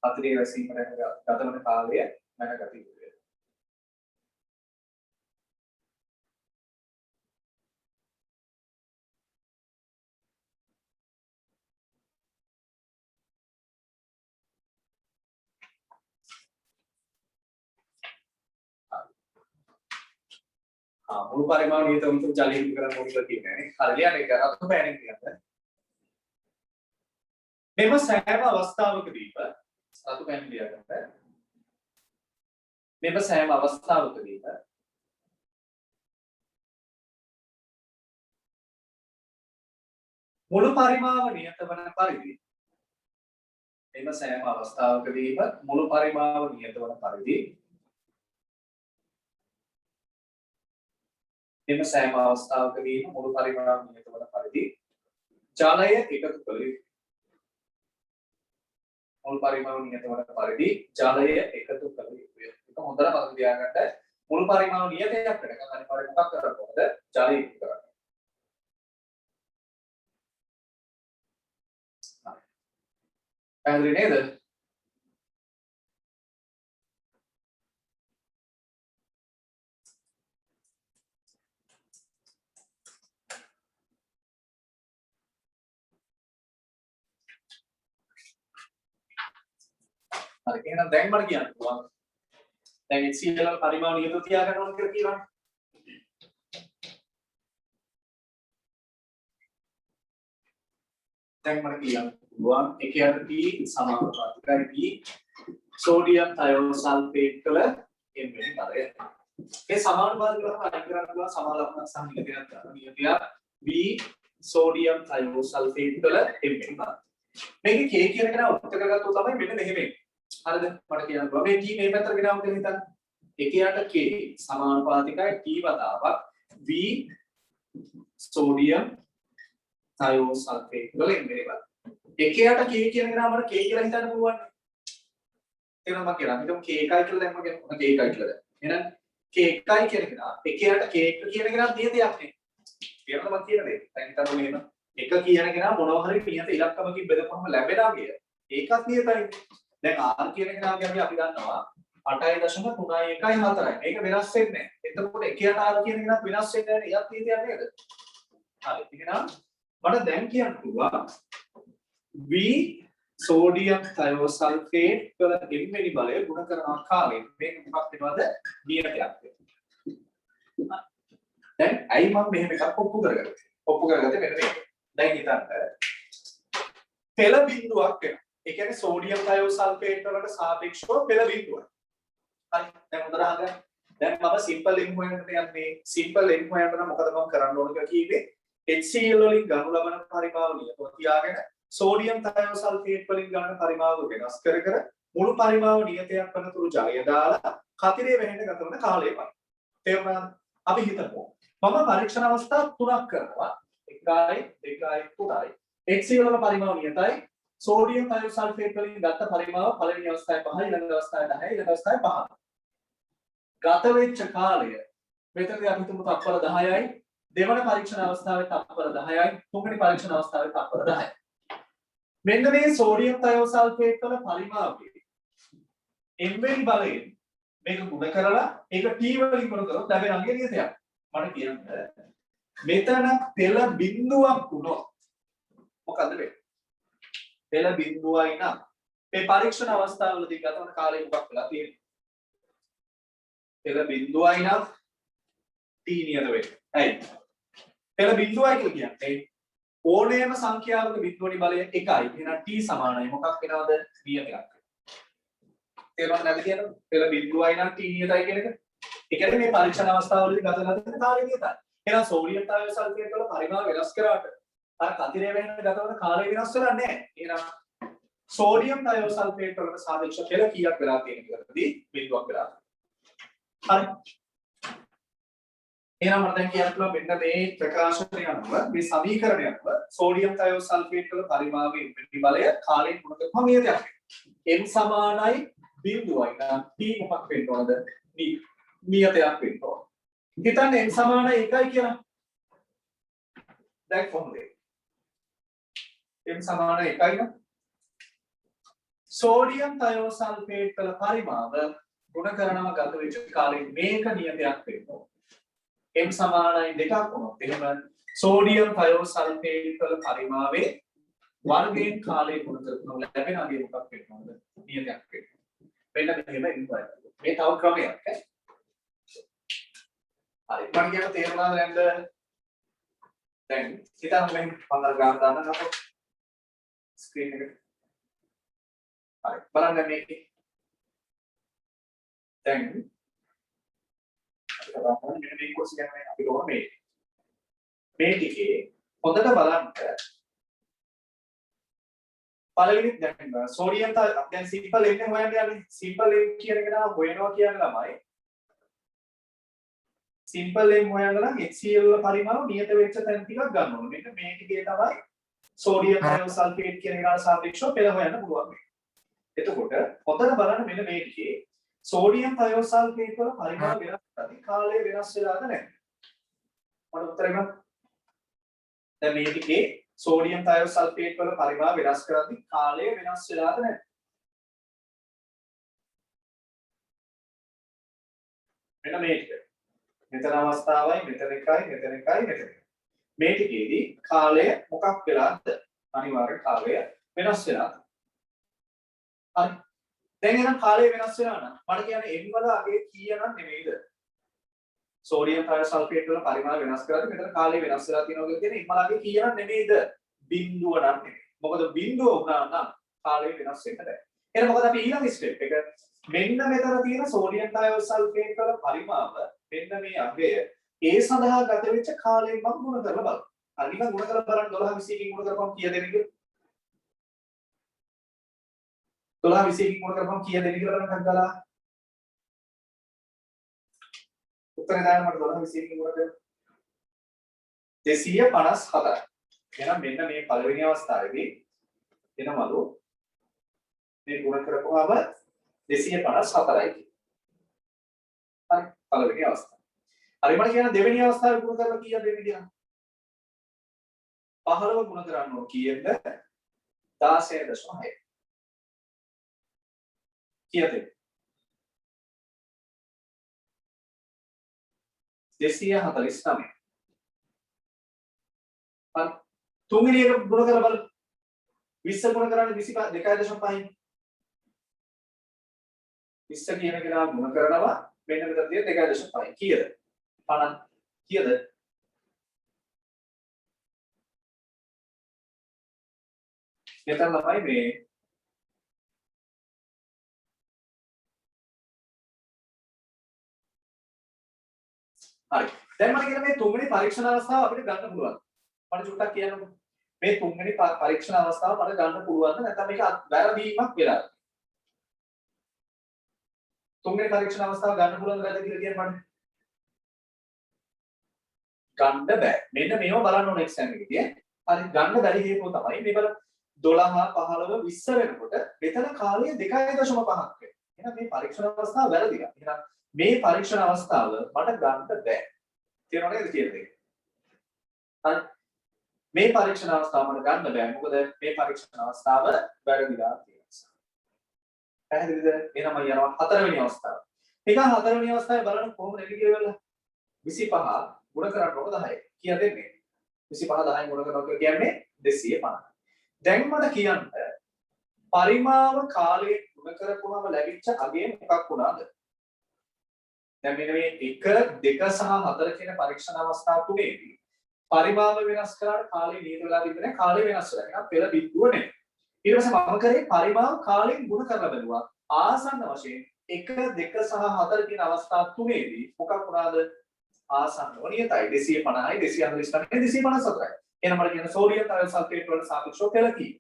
කතිරය වැසීමට ගත වන කාලය මැනගත යුතුයි. මුළු පරිමාණ නියත වුණු ජලය ඉදි කරන්න ඕනේ කියලා කියන්නේ නේ. හරියට ඒක අත බෑනේ කියන්නේ. මෙම සෑම අවස්ථාවකදීම අත බෑනේ ලියගන්න. මෙම සෑම අවස්ථාවකදීම මුළු පරිමාණ නියත වන පරිදි මෙම සෑම අවස්ථාවකදීම මුළු පරිමාණ නියත වන පරිදි මෙම සෑම අවස්ථාවකදීම මුළු පරිමාණ නියත වන පරිදි ජලය එකතු කළ යුතුයි. මුළු පරිමාණ නියත වන පරිදි ජලය එකතු කළ යුතුයි. ඒක හොඳට මතක තියාගන්න. මුළු පරිමාණ නියතයක් වෙනකන් අනිවාර්යයෙන් මොකක් කරන්න ඕනද? ජලය එකතු කරන්න. පැහැදිලි නේද? හරි එහෙනම් දැන් මට කියන්න පුළුවන්. දැන් HCl වල පරිමාණ නියතව තියාගන්න ඕන කියලා කියනවා. දැන් මට කියන්න පුළුවන් එකයට P සමානුපාතිකයි P සෝඩියම් තයෝසල්ෆේට් වල M වෙනි බලය. මේ සමානුපාතික වලම අයින් කරන්න පුළුවන් සමාලක්ෂණ සම්නියතයක් ගන්න. නියතයක් B සෝඩියම් තයෝසල්ෆේට් වල M වෙනි බලය. මේකේ K කියන එක නම් උත්තර කරගත්තොත් තමයි මෙන්න මෙහෙම එන්නේ. හරිද? මට කියන්න පුළුවන් මේ T මේ පැත්තට ගෙනාවුත් හිතන්න. එකයට K සමානුපාතිකයි T වතාවක් V සෝඩියම් තයෝසල්ෆේට් වල M වෙනි බලය. එකයට K කියන එක නම් මට K කියලා හිතන්න පුළුවන්. තේරෙනවද කියලා? හිතමු K1 කියලා දැම්ම කියමු. K1 කියලා දැම්ම. එහෙනම් K1 කියන එක නම් එකයට K1 කියන එක නම් නියතයක් නේ. තේරෙනවද මම කියන දේ? දැන් හිතන්න මෙහෙම. එක කියන එක නම් මොනවා හරි නියත ඉලක්කමකින් බෙදපුවම ලැබෙනා කිය. ඒකත් නියතයි. දැන් R කියන එක නම් අපි දන්නවා 8.314. මේක වෙනස් වෙන්නේ නැහැ. එතකොට එකයට R කියන එක නම් වෙනස් වෙන්නේ නැහැ. එයත් නියතයක් නේද? හරි. එහෙනම් මට දැන් කියන්න පුළුවන් V සෝඩියම් තයෝසල්ෆේට් වල M වෙනි බලය ගුණ කරන කාලය මේක මොකක් වෙනවද? නියතයක් වෙනවා. දැන් ඇයි මම මෙහෙම එකක් ඔප්පු කරගත්තේ? ඔප්පු කරගත්තේ මෙන්න මේක. දැන් හිතන්න පෙළ බිඳුවක් වෙනවා. ඒ කියන්නේ සෝඩියම් තයෝසල්ෆේට් වලට සාපේක්ෂව පෙළ බිඳුවක්. හරි. දැන් හොඳට අහගන්න. දැන් මම සිම්පල් M හොයන්නට යන්නේ. සිම්පල් M හොයන්න නම් මොකද මම කරන්න ඕන කියලා කිව්වේ? HCl වලින් ගනු ලබන පරිමාව නියතව තියාගෙන සෝඩියම් තයෝසල්ෆේට් වලින් ගන්න පරිමාව වෙනස් කර කර මුළු පරිමාව නියතයක් වන තුරු ජලය දාලා කතිරය වෙහෙන්න ගත වන කාලය බලන්න. තේරුණාද? අපි හිතමු මම පරීක්ෂණ අවස්ථා 3ක් කරනවා. 1යි 2යි 3යි. HCl වල පරිමාව නියතයි. සෝඩියම් තයෝසල්ෆේට් වලින් ගත්ත පරිමාව පළවෙනි අවස්ථාවේ 5යි ඊළඟ අවස්ථාවේ 10යි ඊළඟ අවස්ථාවේ 5යි. ගත වෙච්ච කාලය මෙතනදී අපි හිතමු තත්පර 10යි. දෙවන පරීක්ෂණ අවස්ථාවේ තත්පර 10යි. තුන්වෙනි පරීක්ෂණ අවස්ථාවේ තත්පර 10යි. මෙන්න මේ සෝඩියම් තයෝසල්ෆේට් වල පරිමාවයේ M වෙනි බලයෙන් මේක ගුණ කරලා ඒක T වලින් ගුණ කරොත් ලැබෙන අංගය නියතයක්. මට කියන්න මෙතන පෙළ බිඳුවක් වුණොත් මොකද වෙන්නේ? පෙළ බිඳුවයි නම් මේ පරීක්ෂණ අවස්ථාවවලදී ගත වන කාලය මොකක් වෙලා තියෙන්නේ? පෙළ බිඳුවයි නම් T නියත වෙන්නේ. ඇයි? පෙළ බිඳුවයි කියලා කියන්නේ ඕනෑම සංඛ්‍යාවක බිඳුවනි බලය 1යි. එහෙනම් T සමානයි මොකක් වෙනවද? නියතයක්. තේරුම් නැද්ද කියනවා? පෙළ බිඳුවයි නම් T නියතයි කියන එක. ඒ කියන්නේ මේ පරීක්ෂණ අවස්ථාවවලදී ගත කරන කාලය නියතයි. එහෙනම් සෝඩියම් තයෝසල්ෆේට් වල පරිමාව වෙනස් කරාට අර කතිරය වෙන්න ගත කරන කාලය වෙනස් වෙලා නැහැ. එහෙනම් සෝඩියම් තයෝසල්ෆේට් වලට සාපේක්ෂව පෙළ කීයක් වෙලා තියෙන කියලාදී බිඳුවක් වෙලා. හරි. එහෙනම් මම දැන් කියන්න පුළුවන් මෙන්න මේ ප්‍රකාශනය අනුව මේ සමීකරණය අනුව සෝඩියම් තයෝසල්ෆේට් වල පරිමාවයේ ඉන්ධන බලය කාලයෙන් ගුණ කරපුවම නියතයක්. m සමානයි බිඳුවයි නම් p මොකක් වෙන්න ඕනද? නියතයක් වෙන්න ඕන. හිතන්න m සමානයි 1යි කියලා. දැන් කොහොමද? m සමානයි 1යි නම් සෝඩියම් තයෝසල්ෆේට් වල පරිමාව ගුණ කරනවා ගත වෙච්ච කාලයෙන් මේක නියතයක් වෙන්න ඕන. m සමානයි 2ක් වුණොත් එහෙම සෝඩියම් තයෝසල්ෆේට් වල පරිමාවේ වර්ගයෙන් කාලයේ ගුණ කරනවා ලැබෙන අගේ මොකක් වෙන්න ඕනද? නියතයක් වෙන්න. වෙන්න මෙහෙම ඉන්පුට්. මේ තව ක්‍රමයක් ඈ. හරි. මම කියන තේරුණාද නැද්ද? දැන් හිතන්න මම පන්දර ගාන දාන්න අපෝ ස්ක්‍රීන් එකට. හරි. බලන්න මේකේ. දැන් අපිට මෙන්න මේ කොටස ගැන අපිට ඕන මේ ටිකේ හොඳට බලන්න පළවෙනි දැන් සෝඩියම් දැන් සිම්පල් m හොයන්න යන්නේ සිම්පල් m කියන එක නම් හොයනවා කියන ළමයි සිම්පල් m හොයන්න නම් HCl වල පරිමාව නියත වෙච්ච තැන් ටිකක් ගන්න ඕනේ. මෙන්න මේ ටිකේ තමයි සෝඩියම් තයෝසල්ෆේට් කියන එකට සාපේක්ෂව පෙළ හොයන්න පුළුවන්. එතකොට හොඳට බලන්න මෙන්න මේ ටිකේ සෝඩියම් තයෝසල්ෆේට් වල පරිමාව වෙනස් කරද්දී කාලය වෙනස් වෙලාද නැහැ. මට උත්තරේ ගන්න. දැන් මේ ටිකේ සෝඩියම් තයෝසල්ෆේට් වල පරිමාව වෙනස් කරද්දී කාලය වෙනස් වෙලාද නැහැ. මෙන්න මේ ටික. මෙතන අවස්ථාවයි මෙතන එකයි මෙතන එකයි මෙතන. මේ ටිකේදී කාලය මොකක් වෙලාද? අනිවාර්ය කාලය වෙනස් වෙලාද? හරි. දැන් එහෙනම් කාලය වෙනස් වෙනවා නම් මට කියන්නේ m වල අගේ කීයනම් නෙමෙයිද? සෝඩියම් තයෝසල්ෆේට් වල පරිමාණ වෙනස් කරද්දී මෙතන කාලය වෙනස් වෙලා තියෙනවා කියලා කියන්නේ m වල අගේ කීයනම් නෙමෙයිද? බිඳුව නම් නෙමෙයි. මොකද බිඳුව වුණා නම් කාලය වෙනස් වෙන්න බෑ. එහෙනම් මොකද අපි ඊළඟ ස්ටෙප් එක මෙන්න මෙතන තියෙන සෝඩියම් තයෝසල්ෆේට් වල පරිමාව මෙන්න මේ අගය ඒ සඳහා ගත වෙච්ච කාලයෙන් මම ගුණ කරලා බලන්න. හරි නිකන් ගුණ කරලා බලන්න 12 21කින් ගුණ කරපුවම කීයද එන්නේ කියලා? 12 21කින් ගුණ කරපුවම කීයද එන්නේ කියලා බලන්න හංගලා. උත්තරේ දාන්න මට 12 21කින් ගුණ කරලා 254යි. එහෙනම් මෙන්න මේ පළවෙනි අවස්ථාවේදී එනවලු මේ ගුණ කරපුවාම 254යි. හරි පළවෙනි අවස්ථාව. හරි මම කියන දෙවෙනි අවස්ථාවේ ගුණ කරලා කීයද එන්නේ කියලා? 15 ගුණ කරන්න ඕන කීයද? 16.6. කීයද? 249. හරි තුන්වෙනි එක ගුණ කරලා බලන්න. 20 ගුණ කරන්නේ 2.5යි. 20 කියන කෙනා ගුණ කරනවා මෙන්න මෙතන තියෙන 2.5 කීයද? 50 කීයද? මෙතන තමයි මේ හරි. දැන් මම කියන මේ තුන්වෙනි පරීක්ෂණ අවස්ථාව අපිට ගන්න පුළුවන්. මට චුට්ටක් කියන්නකෝ. මේ තුන්වෙනි පරීක්ෂණ අවස්ථාව මට ගන්න පුළුවන්ද නැත්නම් මේක වැරදීමක් වෙලාද? තුන්වෙනි පරීක්ෂණ අවස්ථාව ගන්න පුළුවන්ද නැද්ද කියලා කියන්න මට. ගන්න බෑ. මෙන්න මේව බලන්න ඕන එක්සෑම් එකේදී. හරි ගන්න බැරි හේතුව තමයි මේ බලන්න 12 15 20 වෙනකොට මෙතන කාලය 2.5ක් වෙනවා. එහෙනම් මේ පරීක්ෂණ අවස්ථාව වැරදිලා. එහෙනම් මේ පරීක්ෂණ අවස්ථාව මට ගන්න බෑ. තේරුණා නේද කියන්නේ? හරි. මේ පරීක්ෂණ අවස්ථාව මට ගන්න බෑ. මොකද මේ පරීක්ෂණ අවස්ථාව වැරදිලා තියෙනවා. පැහැදිලිද? එහෙනම් මම යනවා හතරවෙනි අවස්ථාව. මේක හතරවෙනි අවස්ථාවේ බලන්න කොහොමද එන්නේ කියලා. 25 ගුණ කරන්න ඕන 10. කීයද එන්නේ? 25 10න් ගුණ කරනවා කියන්නේ 250. දැන් මට කියන්න පරිමාව කාලයෙන් ගුණ කරපුවාම ලැබිච්ච අගය මොකක් වුණාද? දැන් මෙන්න මේ 1 2 සහ 4 කියන පරීක්ෂණ අවස්ථා තුනේදී පරිමාව වෙනස් කරාට කාලය නියත වෙලා තිබුණේ කාලය වෙනස් වෙලා. ඒක පෙළ බිඳුව නෙමෙයි. ඊට පස්සේ මම කරේ පරිමාව කාලයෙන් ගුණ කරලා බලුවා. ආසන්න වශයෙන් 1 2 සහ 4 කියන අවස්ථා තුනේදී මොකක් වුණාද? ආසන්නව නියතයි 250යි 249යි 254යි. එහෙනම් මට කියන සෝඩියම් තයෝසල්ෆේට් වලට සාපේක්ෂව පෙළ කී.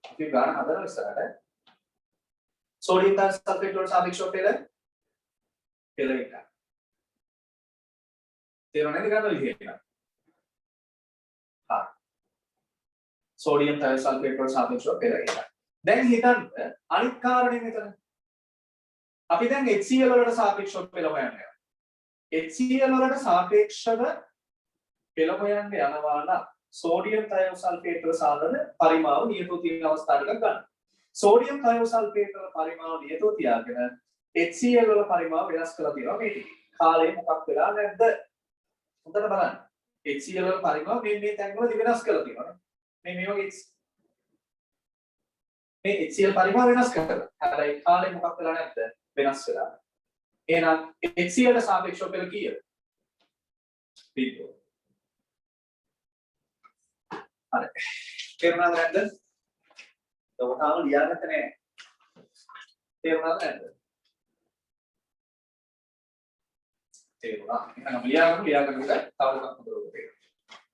අපි ගාන හදනවා ඉස්සරහට. සෝඩියම් තයෝසල්ෆේට් වලට සාපේක්ෂව පෙළ 1. තේරුණා නේද ගන්න විදිහ එක? හරි. සෝඩියම් තයෝසල්ෆේට් වලට සාපේක්ෂව පෙර එකයි. දැන් හිතන්න අනිත් කාරණේ මෙතන. අපි දැන් HCl වලට සාපේක්ෂව පෙළ හොයන්න යනවා. HCl වලට සාපේක්ෂව පෙළ හොයන්න යනවා නම් සෝඩියම් තයෝසල්ෆේට් වල සාධන පරිමාව නියතව තියෙන අවස්ථා ටිකක් ගන්න. සෝඩියම් තයෝසල්ෆේට් වල පරිමාව නියතව තියාගෙන HCl වල පරිමාව වෙනස් කරලා තියෙනවා මේ ටික. කාලේ මොකක් වෙලා නැද්ද? හොඳට බලන්න. HCl වල පරිමාව මේ තැන් වලදී වෙනස් කරලා තියෙනවා. මේ වගේ මේ HCl පරිමාව වෙනස් කරලා. හැබැයි කාලේ මොකක් වෙලා නැද්ද? වෙනස් වෙලා. එහෙනම් HCl ට සාපේක්ෂව පෙළ කීයද? බිඳුව. හරි. තේරුණාද නැද්ද? ඔබ තාම ලියාගත්තේ නැහැ. තේරුණාද නැද්ද? තේරුණා. එහෙනම් ලියාගන්න එක තව එකක් හොඳට තේරෙනවා.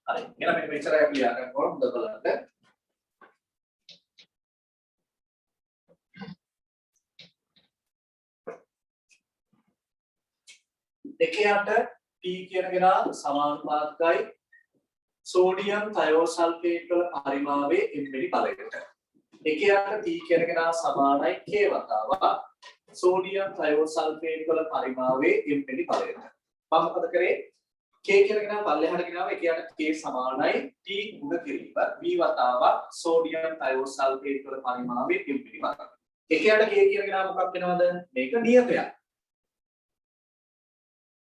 හරි. එහෙනම් මෙන්න මෙච්චරයි අපි ලියාගන්න ඕන හොඳට බලන්න. එකයට T කියන කෙනා සමානුපාතිකයි සෝඩියම් තයෝසල්ෆේට් වල පරිමාවේ m බලයට. එකයට T කියන කෙනා සමානයි K වතාවක් සෝඩියම් තයෝසල්ෆේට් වල පරිමාවේ m බලයට. මම මොකද කරේ? K කියන කෙනා පල්ලෙහාට ගෙනාවා එකයට K සමානයි T ගුණ කිරීම B වතාවක් සෝඩියම් තයෝසල්ෆේට් වල පරිමාවේ m බලයට. එකයට K කියන කෙනා මොකක් වෙනවද? මේක නියතයක්.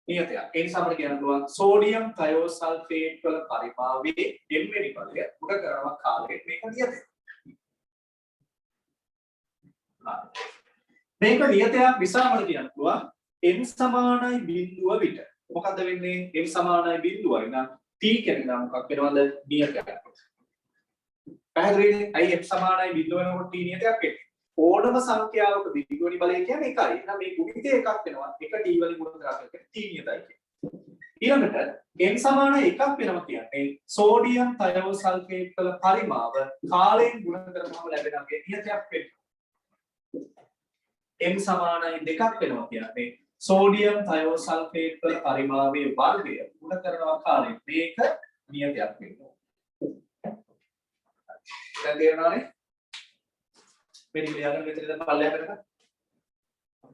නියතයක්. ඒ නිසා අපිට කියන්න පුළුවන් සෝඩියම් තයෝසල්ෆේට් වල පරිමාවේ m වෙනි පදය උඩ කරනවා කාලේ මේක නියතයක්. මේක නියතයක් නිසා අපිට කියන්න පුළුවන් m සමානයි බිඳුව විට. මොකද්ද වෙන්නේ? m සමානයි බිඳුවයි නම් t කියන එක මොකක් වෙනවද? නියතයක්. පැහැදිලිද? අයි m සමානයි බිඳුව වෙනකොට t නියතයක් වෙන්නේ. ඕනම සංඛ්‍යාවක දිගුවනි බලය කියන්නේ එකයි. එහෙනම් මේ ගුණිතය එකක් වෙනවා. එක t වලින් ගුණ කරලා t නියතයි කියන්නේ. ඊළඟට m සමාන එකක් වෙනවා කියන්නේ සෝඩියම් තයෝසල්ෆේට් වල පරිමාව කාලයෙන් ගුණ කරනම ලැබෙන අපේ නියතයක් වෙනවා. m සමානයි දෙකක් වෙනවා කියන්නේ සෝඩියම් තයෝසල්ෆේට් වල පරිමාවයේ වර්ගය ගුණ කරනවා කාලයෙන් මේක නියතයක් වෙනවා. දැන් තේරෙනවනේ? මෙන්න ලියාගන්න මෙතන ඉඳන් පල්ලෙහාට කරලා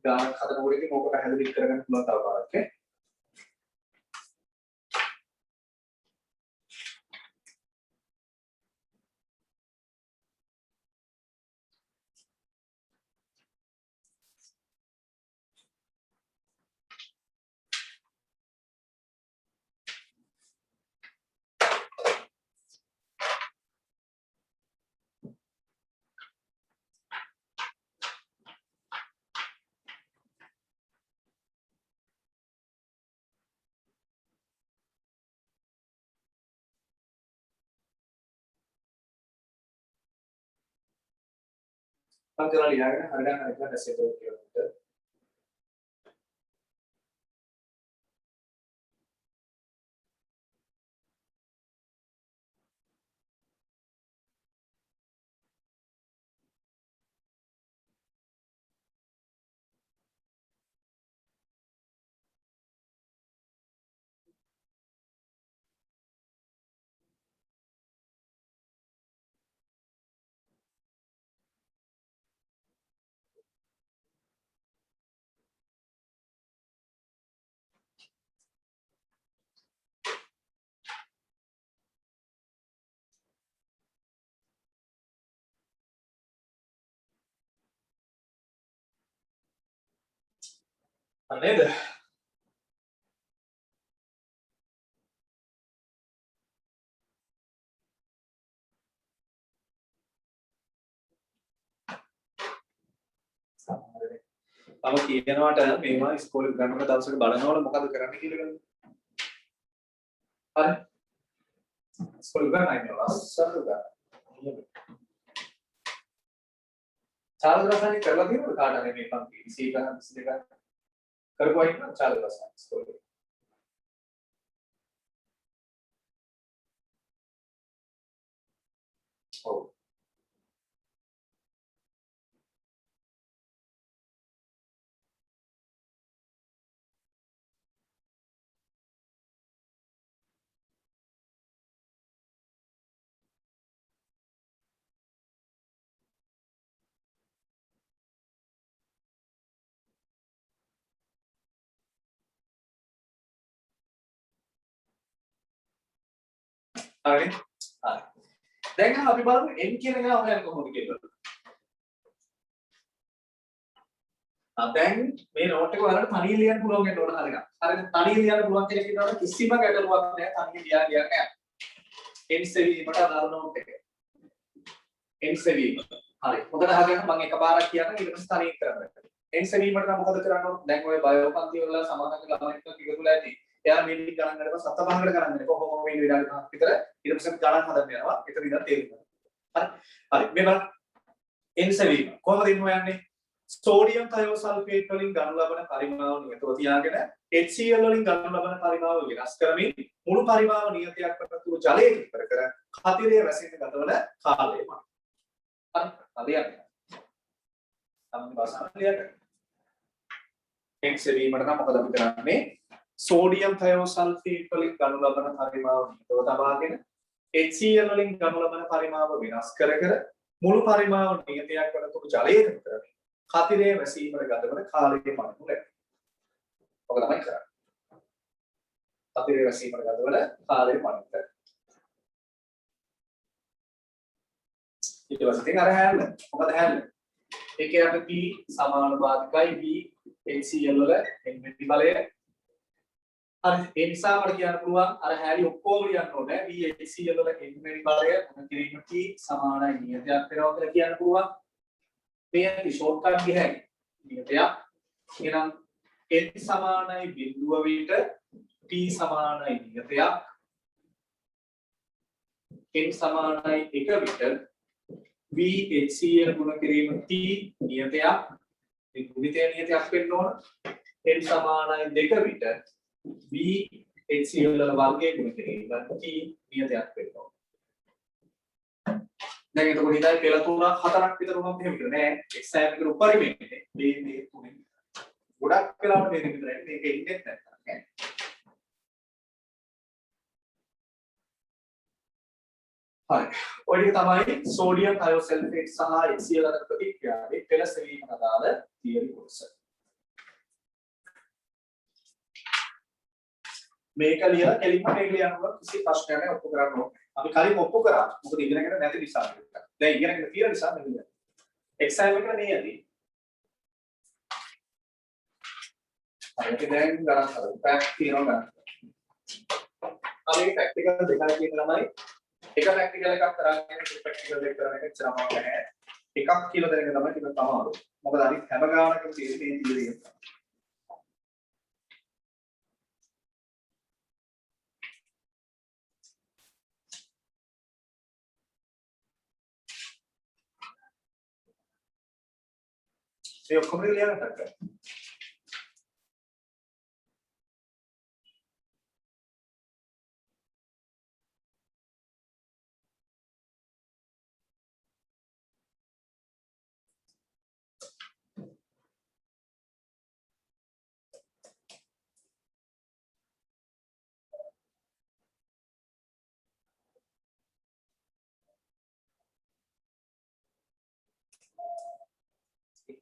ගානක් හදනකොට ඉතින් ඕක පැහැදිලි කරගන්න පුළුවන් තව පාරක් ඈ. මම කරලා ලියාගෙන හරියට හරියට දැසෙට කියනවා. නේද? තව කියනවාට මේවා ඉස්කෝලේ ගන්නකොට දවසක බලනවල මොකද කරන්න කියලා ගන්න. හරි. ඉස්කෝලේ ගන්නයිනවා සරුගා. චාලක රසායනික කරලා තියෙනවද කාට හරි මේ පන්ති 21 22 කරපුවා ඉන්න චාලක රසායනික ඉස්කෝලේ. ඔව්. හරිනේ? හරි. දැන් අපි බලමු n කියන එක හොයන්න කොහොමද කියලා. දැන් මේ නෝට් එක ඔයාලට තනියෙන් ලියන්න පුළුවන් වෙන්න ඕන හරියට. හරිද? තනියෙන් ලියන්න පුළුවන් කියලා කියනකොට කිසිම ගැටලුවක් නැහැ. තනියෙන් ලියන්න යන්න. n සෙවීමට අදාළ නෝට් එක. n සෙවීම. හරි. හොඳට අහගන්න මම එකපාරක් කියන්න ඊට පස්සේ තනියෙන් කරන්න. n සෙවීමට නම් මොකද කරන්න ඕන? දැන් ඔය බයෝ පන්ති වල සමානක ළමයින්ට ඉගෙනුලා ඇති. එයා මිනිත් ගණන් ගන්නකොට සත පහකට කරන්නේ කොහොම මේ විනාඩි 5ක් විතර ඊට පස්සේ ගණන් හදන්න යනවා. ඒක විතර තේරුම් ගන්න. හරි. හරි. මේ බලන්න. n සෙවීම. කොහොමද ඉන්න හොයන්නේ? සෝඩියම් තයෝසල්ෆේට් වලින් ගනු ලබන පරිමාව නියතව තියාගෙන HCl වලින් ගනු ලබන පරිමාව වෙනස් කරමින් මුළු පරිමාව නියතයක් වන ජලයේ විතර කර කතිරයේ වැසෙන්න ගතවන කාලය මත. හරි. හරියට. සම්මත භාෂාවලියට x සෙවීමට නම් මොකද අපි කරන්නේ? සෝඩියම් තයෝසල්ෆේට් වලින් ගනු ලබන පරිමාව නියතව තබාගෙන HCl වලින් ගනු ලබන පරිමාව වෙනස් කර මුළු පරිමාව නියතයක් වන ජලයේ විතර කතිරයේ වැසීමට ගතවන කාලයේ මතක ලැබෙනවා. ඔක තමයි කරන්නේ. කතිරයේ වැසීමට ගතවන කාලයේ මතක. ඊට පස්සේ අර හැල්ල. මොකද හැල්ල? ඒකේ අපේ P සමානුපාතිකයි V HCl වල එන්ටි බලය. හරි. ඒ නිසා අපිට කියන්න පුළුවන් අර හැලි ඔක්කොම ලියන්න ඕනේ. V HCl වල එන්ටි බලය මොන කිරීම T සමානයි නියතයක් වෙනවා කියලා කියන්න පුළුවන්. මේ ෂෝට්කට් ගියයි නියතයක් එහෙනම් n සමානයි බිඳුව විට t සමානයි නියතයක් n සමානයි 1 විට v HCl ගුණ කිරීම t නියතයක් මේ ගුණිතය නියතයක් වෙන්න ඕන n සමානයි 2 විට v HCl වල වර්ගය ගුණ කිරීම t නියතයක් වෙන්න ඕන. දැන් එතකොට හිතයි පෙළ 3-4ක් විතර වුණොත් එහෙම විතර නෑ එක්සෑම් එකට උපරිමයේ මේ තුනෙන් ගොඩක් වෙලාවට මේක විතරයි මේක ඉන්නේ නැත්තම් ඈ හරි ඔය ටික තමයි සෝඩියම් තයෝසල්ෆේට් සහ HCl අතර ප්‍රතික්‍රියාවේ පෙළ සෙවීම අදාළ තියරි කොටස මේක ලියලා කෙලින්ම මේක ලියනකොට කිසි ප්‍රශ්නයක් නැහැ ඔප්පු කරන්න ඕනේ අපි කලින් ඔප්පු කරා මොකද ඉගෙනගෙන නැති නිසා දැන් ඉගෙනගෙන තියෙන නිසා නෙමෙයි එක්සෑම් එකට නේ යදී හරියට දැන් ගණන් කරමු පැක් තියෙනවා ගණන් අපි ප්‍රැක්ටිකල් දෙකක් කියන ළමයි එක ප්‍රැක්ටිකල් එකක් කරාගෙන ප්‍රැක්ටිකල් දෙක කරන එක චරම නැහැ එකක් කියලා දැනගෙන තමයි ටිකක් අමාරු මොකද අනිත් හැම ගානකම තියෙන මේ තියරිය ඒ ඔක්කොම ලියන්න ගත්තා.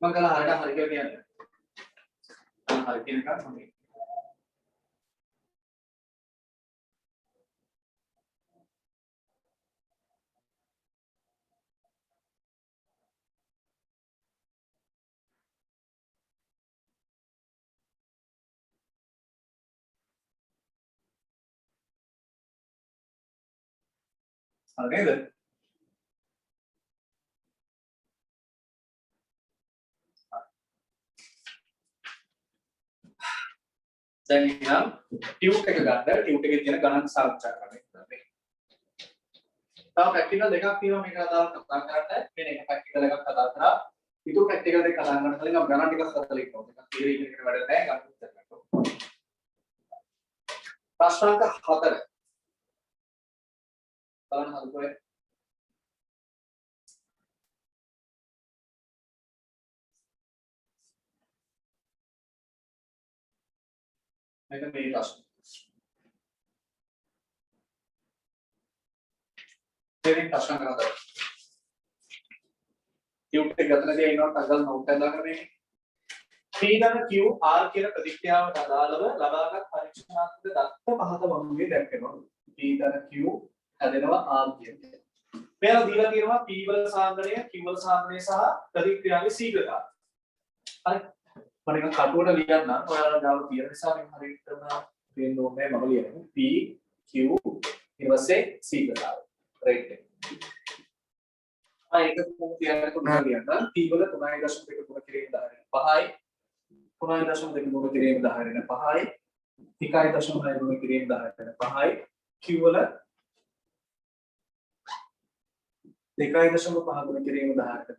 ඉක්මන් කළා හරියට හරි කියලා කියන්නේ. හරි කියන එක හොඳයි. හරි නේද? දැන් ඉතින් ටියුට් එක ගන්න ටියුට් එකේ තියෙන ගණන් සාකච්ඡා කරන්න. තව ප්‍රැක්ටිකල් දෙකක් තියෙනවා මේක අදාළ කතා කරන්න. මෙන්න එක ප්‍රැක්ටිකල් එකක් කතා කරා. ඊට ප්‍රැක්ටිකල් දෙක කතා කරන්න කලින් අපි ගණන් ටිකක් හදලා ඉන්නවා. ඒක තියරි එකට වැඩ නැහැ ගන්න උත්තර ගන්න. ප්‍රශ්නාංක 4. බලන්න හදුවේ. මේක මේ ප්‍රශ්න. දෙවෙනි ප්‍රශ්න කරනවා. ටියුට් එක ගතනදී එනවා තගල් නෝට් එක දාගෙන මේක. පීඩන Q R කියන ප්‍රතික්‍රියාවට අදාළව ලබාගත් පරීක්ෂණාත්මක දත්ත පහත වගේ දැක්වෙනවා. පීඩන Q හැදෙනවා R කියන්නේ. මේවා දීලා තියෙනවා P වල සාන්ද්‍රණය, Q වල සාන්ද්‍රණය සහ ප්‍රතික්‍රියාවේ ශීඝ්‍රතාවය. හරි. මම නිකන් කටුවට ලියන්නම්. ඔයාලා ගාව තියෙන නිසා මම හරියටම පේන්න ඕනේ මම ලියන්නේ P Q ඊට පස්සේ ශීඝ්‍රතාවය. රේට් එක. ඒක කොහොමද තියන්නට පුළුවන් ලියන්න. P වල 3.23 කිරීම 10 5යි 3.23 කිරීම 10 5යි 1.03 කිරීම 10 5යි Q වල 2.5 ගුණ කිරීම 10ට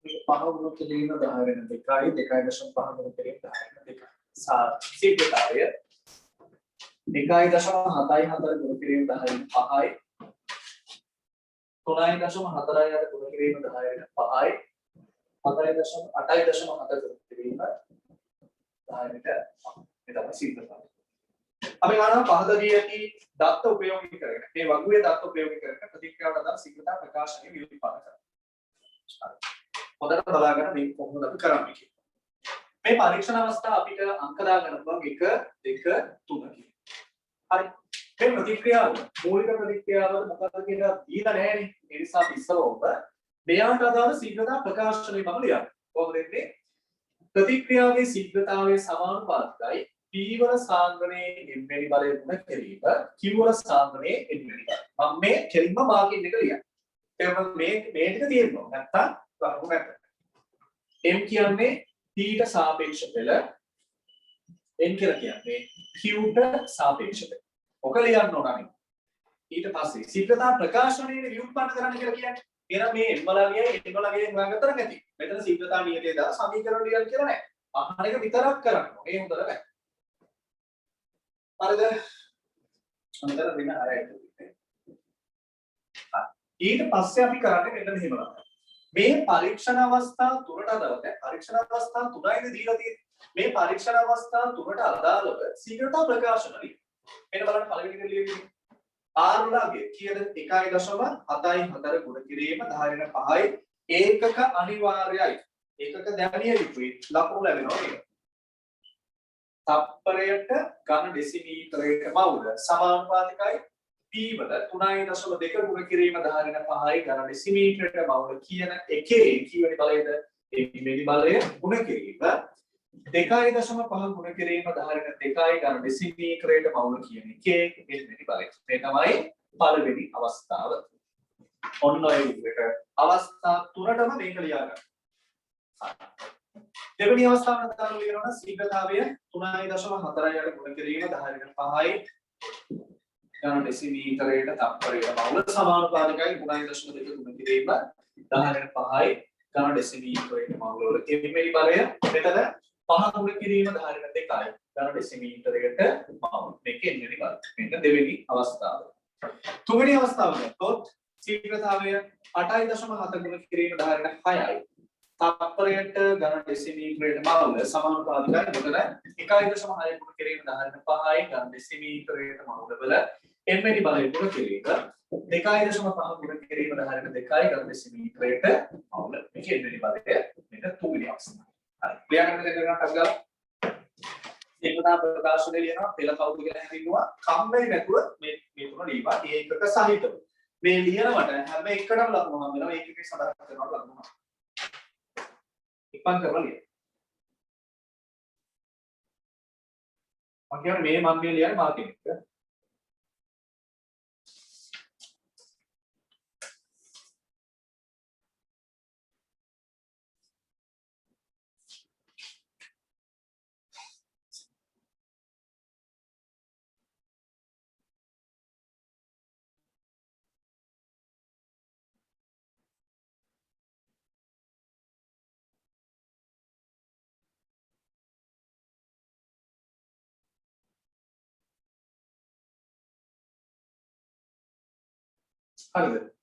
2යි 5 ගුණ කිරීම 10 වෙන 2යි 2.5 ගුණ කිරීම 10 වෙන 2යි ශීඝ්‍රතාවය 1.74 ගුණ කිරීම 10 වෙන 5යි 3.48 ගුණ කිරීම 10 වෙන 5යි 8.7 ගුණ කිරීම 10 වෙන මේ තමයි ශීඝ්‍රතාවය. අපි ගන්නවා පහදදී ඇති දත්ත උපයෝගී කරගෙන මේ වගුවේ දත්ත උපයෝගී කරගෙන ප්‍රතික්‍රියාවට අදාළ ශීඝ්‍රතා ප්‍රකාශනය විනිපාත කරනවා. හරි. හොඳට බලාගන්න මේක කොහොමද අපි කරන්නේ කියලා. මේ පරීක්ෂණ අවස්ථාව අපිට අංක දාගන්න පුළුවන් 1 2 3 කියලා. හරි. මේ ප්‍රතික්‍රියාව මූලික ප්‍රතික්‍රියාව මොකක්ද කියලා දීලා නැහැනේ. ඒ නිසා අපි ඉස්සරෝම මෙයාට අදාළ ශීඝ්‍රතා ප්‍රකාශනය මම ලියන්න. කොහොමද එන්නේ? ප්‍රතික්‍රියාවේ ශීඝ්‍රතාවයේ සමානුපාතිකයි P වල සාන්ද්‍රණයේ m වෙනි බලය ගුණ කිරීම Q වල සාන්ද්‍රණයේ n වෙනි බලය. මම මේ කෙලින්ම මාකින් එක ලියන්න. ඒක මේ ටික තියෙනවා. නැත්තම් කරුණු නැත. m කියන්නේ P ට සාපේක්ෂ පෙළ n කියලා කියන්නේ Q ට සාපේක්ෂ පෙළ. ඔක ලියන්න ඕන අනේ. ඊට පස්සේ ශීඝ්‍රතා ප්‍රකාශනයේ ව්‍යුත්පන්න කරන්න කියලා කියන්නේ. එහෙනම් මේ m වලගේ n වලගේ හොයාගත්තට නැති. මෙතන ශීඝ්‍රතා නියතය දාලා සමීකරණ ලියන්න කියලා නැහැ. අහන එක විතරක් කරන්න ඕනේ. ඒ හොඳට නැහැ. හරිද? අnder වෙන ආයතන. ඊට පස්සේ අපි කරන්නේ මෙන්න මෙහෙම තමයි. මේ පරීක්ෂණ අවස්ථා තුනට අදාළව පරීක්ෂණ අවස්ථා තුනයිද දීලා තියෙන්නේ. මේ පරීක්ෂණ අවස්ථා තුනට අදාළව ශීඝ්‍රතා ප්‍රකාශන ලියන්න. මෙන්න බලන්න පළවෙනි එක ලියන්නේ. R වලගේ කීයද 1.74 ගුණ කිරීම 10 වෙන 5යි ඒකක අනිවාර්යයි. ඒකක දැනිය යුතුයි. ලකුණු ලැබෙනවා නේද? තප්පරයට ඝන ඩෙසිමීටරයක මවුල සමානුපාතිකයි P වල 3.2 ගුණ කිරීම 10 වෙන 5යි ඝන ඩෙසිමීටරයක මවුල කියන එකේ කීවෙනි බලයද? ඒ වෙනි බලය ගුණ කිරීම 2.5 ගුණ කිරීම 10 වෙන 2යි ඝන ඩෙසිමීටරයක මවුල කියන එකේ වෙනි බලය. මේ තමයි පළවෙනි අවස්ථාව. ඔන්න ඔය විදිහට අවස්ථා තුනටම මේක ලියා ගන්න. දෙවෙනි අවස්ථාවට දාලා ලියනවා ශීඝ්‍රතාවය 3.4යට ගුණ කිරීම 10 වෙන 5යි ඝන ඩෙසිමීටරයට තප්පරයට මවුල සමානුපාතිකයි 3.2 ගුණ කිරීම 10 වෙන 5යි ඝන ඩෙසිමීටරයට මවුල වල එමෙරි බලය මෙතන 5 ගුණ කිරීම 10 වෙන 2යි ඝන ඩෙසිමීටරයට මවුල මේක එමෙරි බලය. මේක දෙවෙනි අවස්ථාව. තුන්වෙනි අවස්ථාව ගත්තොත් ශීඝ්‍රතාවය 8.7 ගුණ කිරීම 10 වෙන 6යි තප්පරයට ඝන ඩෙසිමීටරයට මවුල සමානුපාතිකයි මෙතන 1.6 ගුණ කිරීම 10 වෙන 5යි ඝන ඩෙසිමීටරයට මවුල වල m වෙනි බලය ගුණ කිරීම 2.5 ගුණ කිරීම 10 වෙන 2යි ඝන ඩෙසිමීටරයට මවුල මේක n වෙනි බලය මේක තුන්වෙනි අවස්ථාව. හරි. ක්‍රියාකරන දෙක ගන්නට අපි ගාලා ශීඝ්‍රතා ප්‍රකාශනය ලියනවා පෙළ කවුද කියලා හිතනවා කම්මැලි නැතුව මේ තුන ලියපන් ඒකක සහිතව. මේ ලියනවට හැම එකටම ලකුණු හම් වෙනවා ඒකකේ සඳහන් කරනවා ලකුණු. ඉක්මන් කරලා ලියන්න. මම කියන්නේ මේ ලියන්නේ මාර්කින් එක. හරිද?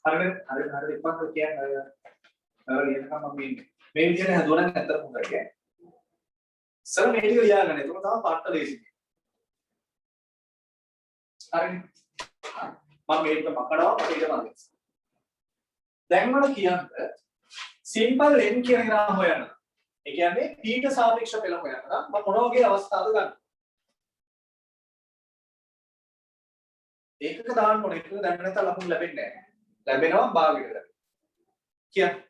හරියට ඉක්මනට කියන්නේ අර ලියනකම් මම මේ විදිහට හදුවා නම් ඇත්තට හොඳයි කියන්නේ. සර් මේ ටික ලියාගන්න. ඒක තමයි පාට ලේසි. හරිනේ. මම මේක මකනවා ඊට පස්සේ. දැන් මම කියන්නේ සිම්පල් n කියන ග්‍රාම හොයන්න. ඒ කියන්නේ p ට සාපේක්ෂ පෙළ හොයන්න නම් මම මොන වගේ අවස්ථාවද ගන්න. ඒකක දාන්න ඕනේ. ඒක දැන් නැත්නම් ලකුණු ලැබෙන්නේ නැහැ. ලැබෙනවා භාගයකට. කියන්නේ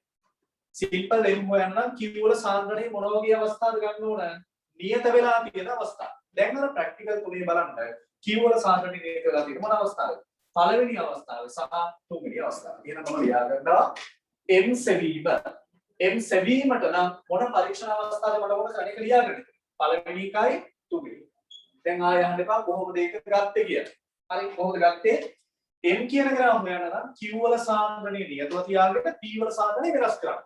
සිම්පල් n හොයන්න නම් q වල සාන්ද්‍රණය මොන වගේ අවස්ථාවද ගන්න ඕන? නියත වෙලා තියෙන අවස්ථාව. දැන් අර ප්‍රැක්ටිකල් තුනේ බලන්න q වල සාන්ද්‍රණය නියත වෙලා තියෙන මොන අවස්ථාවද? පළවෙනි අවස්ථාව සහ තුන්වෙනි අවස්ථාව. එහෙනම් මම ලියා ගන්නවා m සෙවීම. m සෙවීමට නම් මොන පරීක්ෂණ අවස්ථාවද මට ඕන කරන්නේ ලියා ගන්න. පළවෙනි එකයි තුන්වෙනි. දැන් ආය අහන්න එපා කොහොමද ඒක ගත්තේ කියලා. හරි කොහොමද ගත්තේ? m කියන ග්‍රාම හොයන්න නම් q වල සාන්ද්‍රණය නියතව තියාගෙන p වල සාන්ද්‍රණය වෙනස් කරන්න.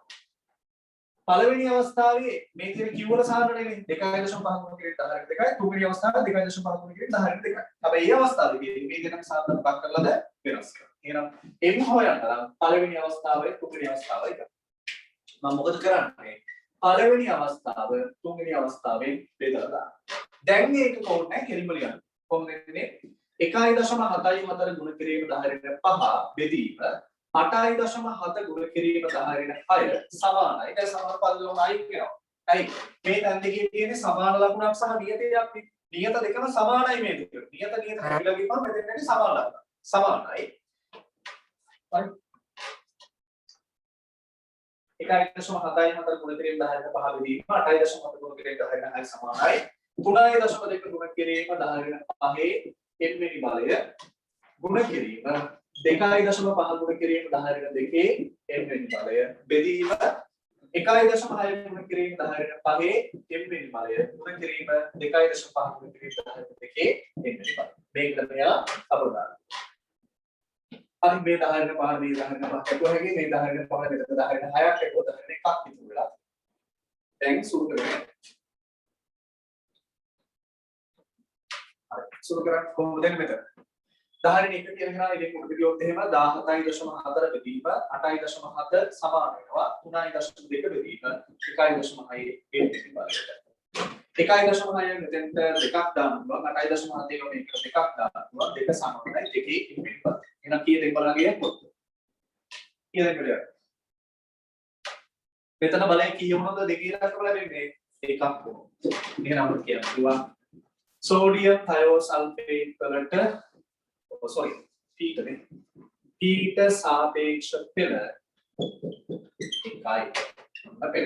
පළවෙනි අවස්ථාවේ මේ තියෙන q වල සාන්ද්‍රණය 2.5 කිරීට 10ට 2යි. තුන්වෙනි අවස්ථාවේ 2.5 කිරීට 10ට 2යි. හැබැයි මේ අවස්ථාවේදී මේ දෙකම සාන්ද්‍රණ පක් කරලාද වෙනස් කරනවා. එහෙනම් m හොයන්න නම් පළවෙනි අවස්ථාවේ තුන්වෙනි අවස්ථාව එක. මම මොකද කරන්නේ? පළවෙනි අවස්ථාව තුන්වෙනි අවස්ථාවෙන් බෙදලා දාන්න. දැන් මේක කොහොමද කෙලින්ම ලියන්නේ? කොහොමද එන්නේ? 1.74 ගුණ කිරීම 10ට 5 බෙදීම 8.7 ගුණ කිරීම 10ට 6 සමානයි. ඒක සමාන පදවලම අයින් වෙනවා. හරි. මේ තැන් දෙකේ තියෙන සමාන ලකුණක් සහ නියතයක්. නියත දෙකම සමානයි මේ දෙක. නියත හැදිලා ගියපම මෙතනදී සමාන ලකුණ. සමානයි. හරි. 1.74 ගුණ කිරීම 10ට 5 බෙදීම 8.7 ගුණ කිරීම 10ට 6 සමානයි. 3.2 ගුණ කිරීම 10ට 5 n වෙනි බලය ගුණ කිරීම 2.5 ගුණ කිරීම 10ට 2 n වෙනි බලය බෙදීම 1.6 ගුණ කිරීම 10ට 5 m වෙනි බලය ගුණ කිරීම 2.5 ගුණ කිරීම 10ට 2 n වෙනි බලය. මේක තමයි අපරදාන. හරි මේ 10ට 5 මේ 10ට 5 එකෝ හැගේ මේ 10ට 5 මෙතන 10ට 6ක් එකෝ 10ට එකක් ඉතුරු වෙලා. දැන් සුළු කරගන්න. සුළු කරන්නේ කොහොමද මෙතන 10 1 කියන කෙනා ඉතින් මොකද කිව්වොත් එහෙම 17.4 බෙදීම 8.7 සමාන වෙනවා 3.2 බෙදීම 1.6 මේකට 1.6 මෙතෙන්ට දෙකක් දාන්න පුළුවන් 8.7 එක මේකට දෙකක් දාන්න පුළුවන් දෙක සමානයි දෙකේ ඉක්මනට එහෙනම් කීයද බලන්නේ පොත් කීයද කියලා මෙතන බලය කීය වුණොත් දෙකේ රටක ලැබෙන්නේ එකක් වුණොත් එහෙනම් අපිට කියනවා sodium thiosulfate වලට sorry p ට සාපේක්ෂ පෙළ එකයි අපේ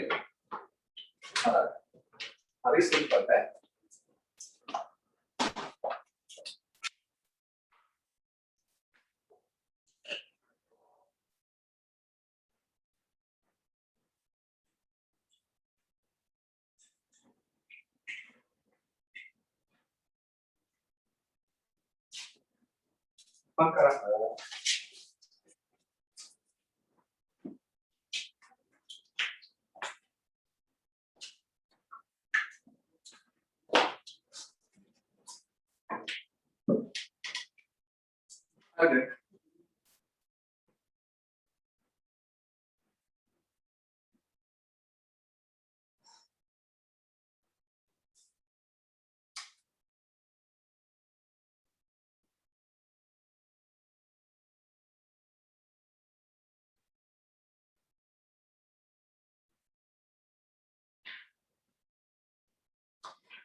හරි සිම්පල් ඈ Pankara. Okay.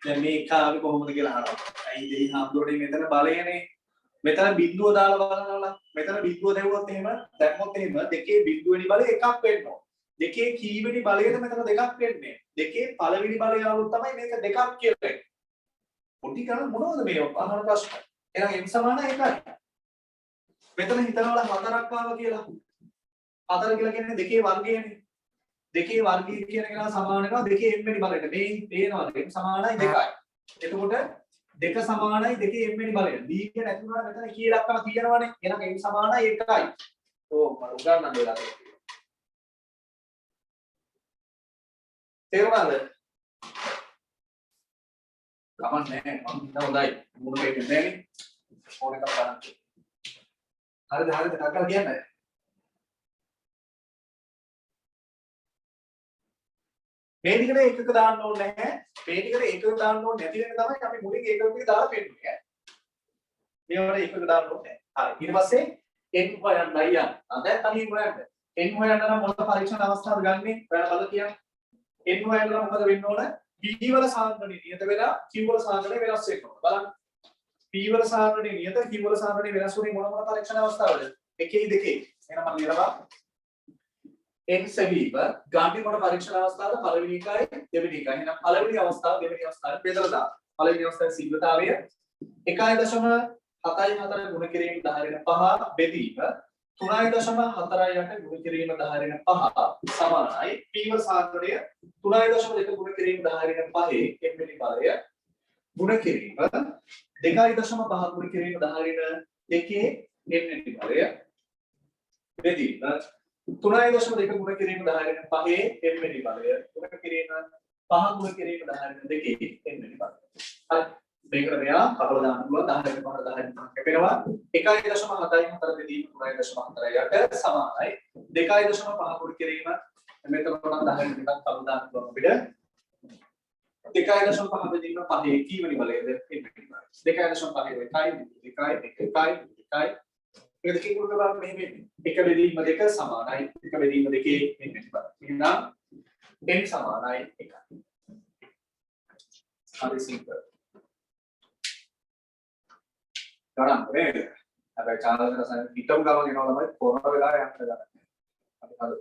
දැන් මේ කාගේ කොහොමද කියලා අහනවා. ඇයි දෙහි හාමුදුරනේ මෙතන බලයනේ. මෙතන බිඳුව දාලා බලනවා. මෙතන බිඳුව දෙවුවොත් එහෙම දැම්මොත් එහෙම දෙකේ බිඳුව වෙනි බලය එකක් වෙනවා. දෙකේ කීවෙනි බලයද මෙතන දෙකක් වෙන්නේ. දෙකේ පළවෙනි බලය આવුත් තමයි මේක දෙකක් කියලා වෙන්නේ. පොඩි කරන මොනවද මේ අහන ප්‍රශ්න? එහෙනම් m සමාන 1යි. මෙතන හිතනවා හතරක් ආවා කියලා. හතර කියලා කියන්නේ දෙකේ වර්ගයනේ. දෙකේ වර්ගය කියන එක සමාන වෙනවා දෙකේ m වෙනි බලයට. මේ පේනවාද? m සමානයි 2යි. එතකොට දෙක සමානයි දෙකේ m වෙනි බලයට. b එක නැති වුණා මෙතන කී ලක්කම තියෙනවනේ. එහෙනම් m සමානයි 1යි. ඕ මම උගන්වන්න වෙලා තියෙනවා. තේරුණාද? කමන්නේ මම හිතා හොඳයි. මොන වෙන්නේ නැනේ. ඕන එකක් බලන්න. හරිද? හරිද? කක්කල් කියන්නේ. මේ ටිකට ඒකක දාන්න ඕනේ නැහැ. මේ ටිකට ඒකක දාන්න ඕනේ නැති වෙන තමයි අපි මුලින් ඒකක ටික දාලා පෙන්නන්නේ. මේවට ඒකක දාන්න ඕනේ නැහැ. හරි. ඊට පස්සේ n හොයන්නයි යන්නේ. දැන් තනියෙන් හොයන්න. n හොයන්න නම් මොකද පරීක්ෂණ අවස්ථාව ගන්නෙ? ඔයාලා බලලා කියන්න. n හොයන්න නම් මොකද වෙන්න ඕන? p වල සාන්ද්‍රණය නියත වෙලා q වල සාන්ද්‍රණය වෙනස් වෙන්න ඕන. බලන්න. p වල සාන්ද්‍රණය නියත q වල සාන්ද්‍රණය වෙනස් වුනේ මොන පරීක්ෂණ අවස්ථාවලද? 1 2 එහෙනම් මම ලියනවා n සෙවීම ගාන්ධි මොන පරීක්ෂණ අවස්ථාවද? පළවෙනි එකයි දෙවෙනි එකයි. එහෙනම් පළවෙනි අවස්ථාව දෙවෙනි අවස්ථාවට බෙදලා දාන්න. පළවෙනි අවස්ථාවේ ශීඝ්‍රතාවය 1.74 ගුණ කිරීම 10 බෙදීම 3.48 ගුණ කිරීම 10 සමානයි p වල සාන්ද්‍රණය 3.2 ගුණ කිරීම 10 5 m වෙනි බලය ගුණ කිරීම 2.5 ගුණ කිරීම 10 2 n වෙනි බලය බෙදීම 3.2 ගුණ කිරීම 10 5 m වෙනි බලය ගුණ කිරීම 5 ගුණ කිරීම 10 2 n වෙනි බලය. හරි. මේකට මෙයා කපලා දාන්න පුළුවන් 10 5 10 5 කැපෙනවා 1.74 බෙදීම 3.48 සමානයි 2.5 ගුණ කිරීම මෙතන නම් 10 දෙකක් කපලා දාන්න පුළුවන් අපිට 2.5 බෙදීම 5 කීවෙනි බලයද 2.5 1 මේක දෙකේ ගුණ කරලා මෙහෙම එක බෙදීම දෙක සමානයි එක බෙදීම දෙකේ මෙන්න බලන්න. එහෙනම් n සමානයි 1. හරි සිම්පල්. ගණන් නේද? හැබැයි චානල් එක සමහර පිටම ගමන් එනවා තමයි කොරෝනා වෙලාවේ යන්න ගන්න. අපි හරි.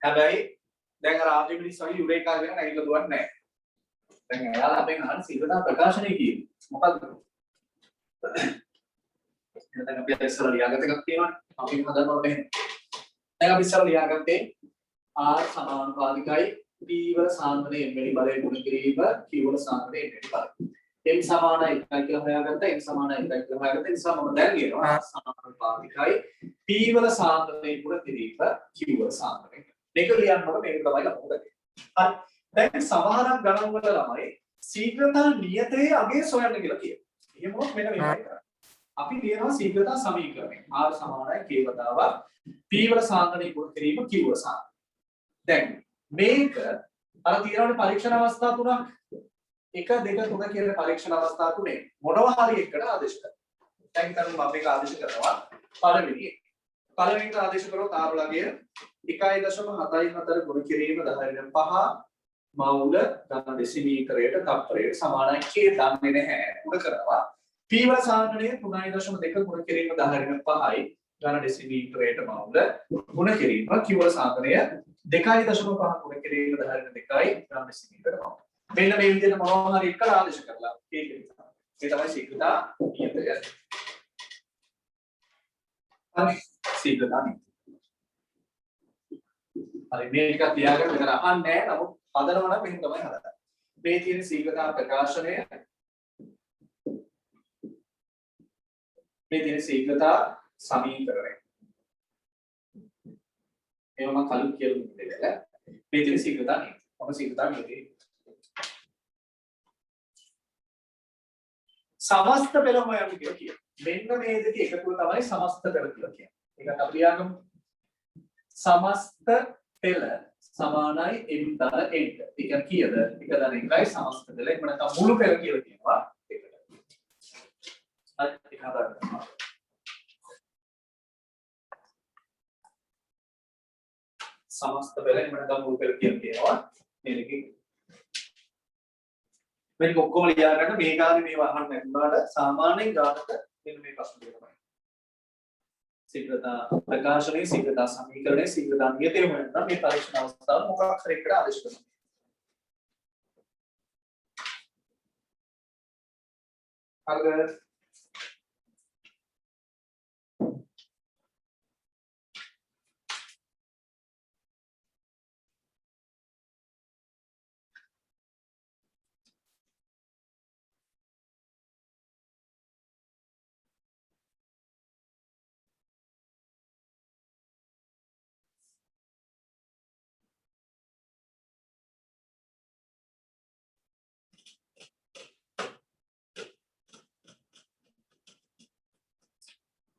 හැබැයි දැන් අර ආර්ය මිනිස් වගේ යුරේකා කියන නැගිටලා දුවන්නේ නැහැ. දැන් එයාලා අපෙන් අහන සීලතා ප්‍රකාශනය කියන්නේ මොකද්ද? දැන් අපි ඉස්සර ලියාගත්ත එකක් තියෙනවානේ. අපි හදන්න ඕනේ මෙහෙම. දැන් අපි ඉස්සර ලියාගත්තේ R සමානුපාතිකයි P වල සාන්ද්‍රණය m වෙනි බලය ගුණ කිරීම Q වල සාන්ද්‍රණය n වෙනි බලය. m සමානයි 1 කියලා හොයාගත්තා. n සමානයි 1 කියලා හොයාගත්තා. ඒ නිසා මම දැන් ලියනවා R සමානුපාතිකයි P වල සාන්ද්‍රණය ගුණ කිරීම Q වල සාන්ද්‍රණය. මේක ලියන්නකොට මේක තමයි ලකුණු දෙන්නේ. හරි. දැන් සමහරක් ගණන් වල ළමයි ශීඝ්‍රතා නියතයේ අගය සොයන්න කියලා කියනවා. එහෙම වුණොත් මෙන්න මේකයි කරන්නේ. අපි ලියනවා ශීඝ්‍රතා සමීකරණය. R සමානයි k වතාවක් P වල සාන්ද්‍රණය ගුණ කිරීම Q වල සාන්ද්‍රණය. දැන් මේක අර තියෙනවනේ පරීක්ෂණ අවස්ථා තුනක්. 1 2 3 කියන පරීක්ෂණ අවස්ථා තුනේ මොනවා හරි එකකට ආදේශ කරනවා. දැන් හිතන්න මම මේක ආදේශ කරනවා පළවෙනි එක. පළවෙනිට ආදේශ කරොත් ආරලගේ 1.74 ගුණ කිරීම 10 5 මවුල ධන දෙසිමීටරයට තප්පරයට සමානයි කියලා දන්නේ නැහැ. උඩ කරනවා. P වල සාන්ද්‍රණය 3.2 ගුණ කිරීම 10 5යි ධන දෙසිමීටරයට මවුල ගුණ කිරීම Q වල සාන්ද්‍රණය 2.5 ගුණ කිරීම 10 2යි ධන දෙසිමීටරයට මවුල. මෙන්න මේ විදිහට මොනවා හරි එකට ආදේශ කරලා ඒක නිසා. ඒ තමයි ශීඝ්‍රතා නියතය. හරි ශීඝ්‍රතා නියතය. හරි මේක තියාගන්න මෙතන අහන්නේ නැහැ. නමුත් හදනවා නම් මෙහෙම තමයි හදන්නේ. මේ තියෙන ශීඝ්‍රතා ප්‍රකාශනය මේ තියෙන ශීඝ්‍රතා සමීකරණය. ඒව මම කලින් කියලා දුන්නා. මේ තියෙන ශීඝ්‍රතා නියතය. මොකද ශීඝ්‍රතා නියතය. සමස්ත පෙළ හොයන්න කියලා කියනවා. මෙන්න මේ දෙක එකතුව තමයි සමස්ත පෙළ කියලා කියන්නේ. ඒකට අපි ලියාගමු. සමස්ත පෙළ සමානයි m දර n. ඒ කියන්නේ කීයද? 1 දර 1යි සමස්ත පෙළ. එහෙම නැත්නම් මුළු පෙළ කියලා කියනවා. ඒකට. හරි ඒක හදාගන්න. සමස්ත පෙළ එහෙම නැත්නම් මුළු පෙළ කියලා කියනවා. මේ දෙකේ මේක ඔක්කොම ලියා ගන්න මේ ගානේ මේවා අහන්න නැතුණාට සාමාන්‍යයෙන් ගානට මෙන්න මේ ප්‍රශ්න දෙක තමයි. ශීඝ්‍රතා ප්‍රකාශනයේ ශීඝ්‍රතා සමීකරණයේ ශීඝ්‍රතා නියතය වෙනවා මේ පරීක්ෂණ අවස්ථාව මොකක් හරි එකට ආදේශ කරනවා. හරිද?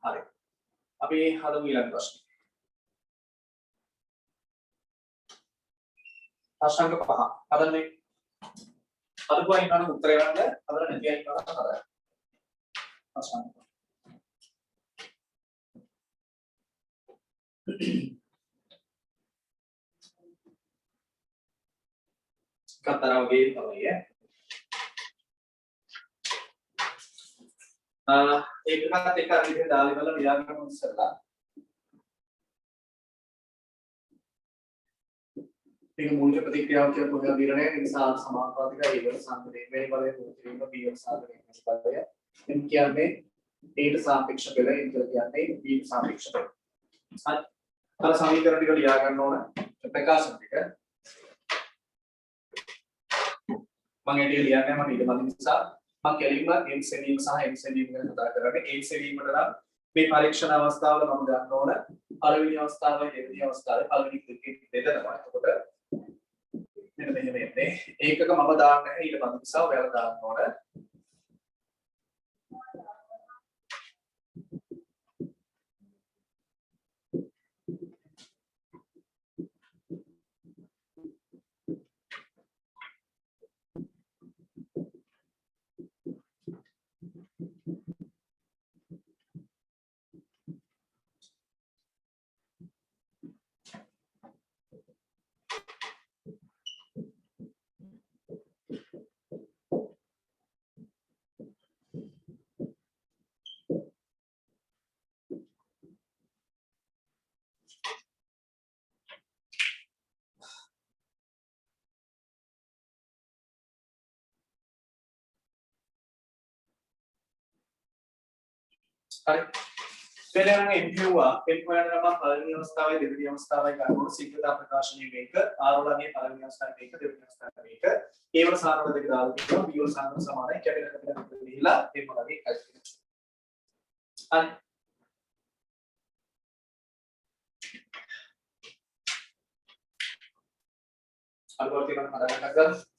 හරි. අපි හදමු ඊළඟ ප්‍රශ්නේ. ප්‍රශ්න අංක 5. හදන්නේ. හදපුවා ඉන්නවනම් උත්තරේ ගන්න. හදලා නැති අය ඉන්නවනම් හදන්න. ප්‍රශ්න අංක 5. කතරවගේ තමයි ඈ. ඒකත් එක අර විදිහට දාලා ඉවරලා ලියා ගන්න ඉස්සෙල්ලා මේක මූලික ප්‍රතික්‍රියාව කියලා කොහෙද දිරණ නැහැ. ඒ නිසා සමානුපාතික ඒවල සංකේතයෙන් මේ බලය පුරුදුවීම බීව සාධනයේ බලය එම් කියන්නේ ඒට සාපේක්ෂ බල එම් කියන්නේ බීට සාපේක්ෂ බල. හරි. අර සමීකරණ ටික ලියා ගන්න ඕන ප්‍රකාශන ටික මම ඒක ලියන්නේ මම ඊට පස්සේ නිසා මම කෙලින්ම m සෙවීම සහ n සෙවීම ගැන කතා කරන්නේ. m සෙවීමට නම් මේ පරීක්ෂණ අවස්ථාවල මම ගන්න ඕන පළවෙනි අවස්ථාවයි දෙවෙනි අවස්ථාවේ පළවෙනි දෙකේ දෙදෙනවා. එතකොට මෙන්න මෙහෙම එන්නේ. ඒකක මම දාන්න නැහැ ඊට පස්සේ නිසා ඔයාලා දාන්න ඕන. හරි. දෙලෙන් එම්පියුවා එම්පියුවා නම් පළවෙනි අවස්ථාවේ දෙවෙනි අවස්ථාවේ ගන්නකොට ශීඝ්‍රතා ප්‍රකාශනයේ මේක ආරෝලණයේ පළවෙනි අවස්ථාවේ මේක දෙවෙනි අවස්ථාවේ මේක ඒවල සාරවල දෙක දාලා තියෙනවා බීවල සාරවල සමානයි කැපිටල් දීලා ඒ මොනවාගේ එකයි. හරි. අල්පෝටි මම හදාගන්න ගන්න.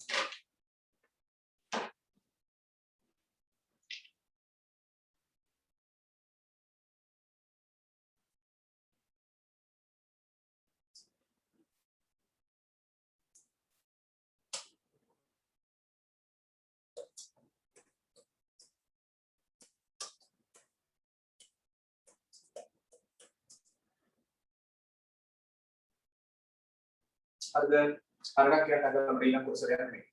හරිද? අරකට කියන්න හදලා ඊළඟ කොටසට යන්නේ.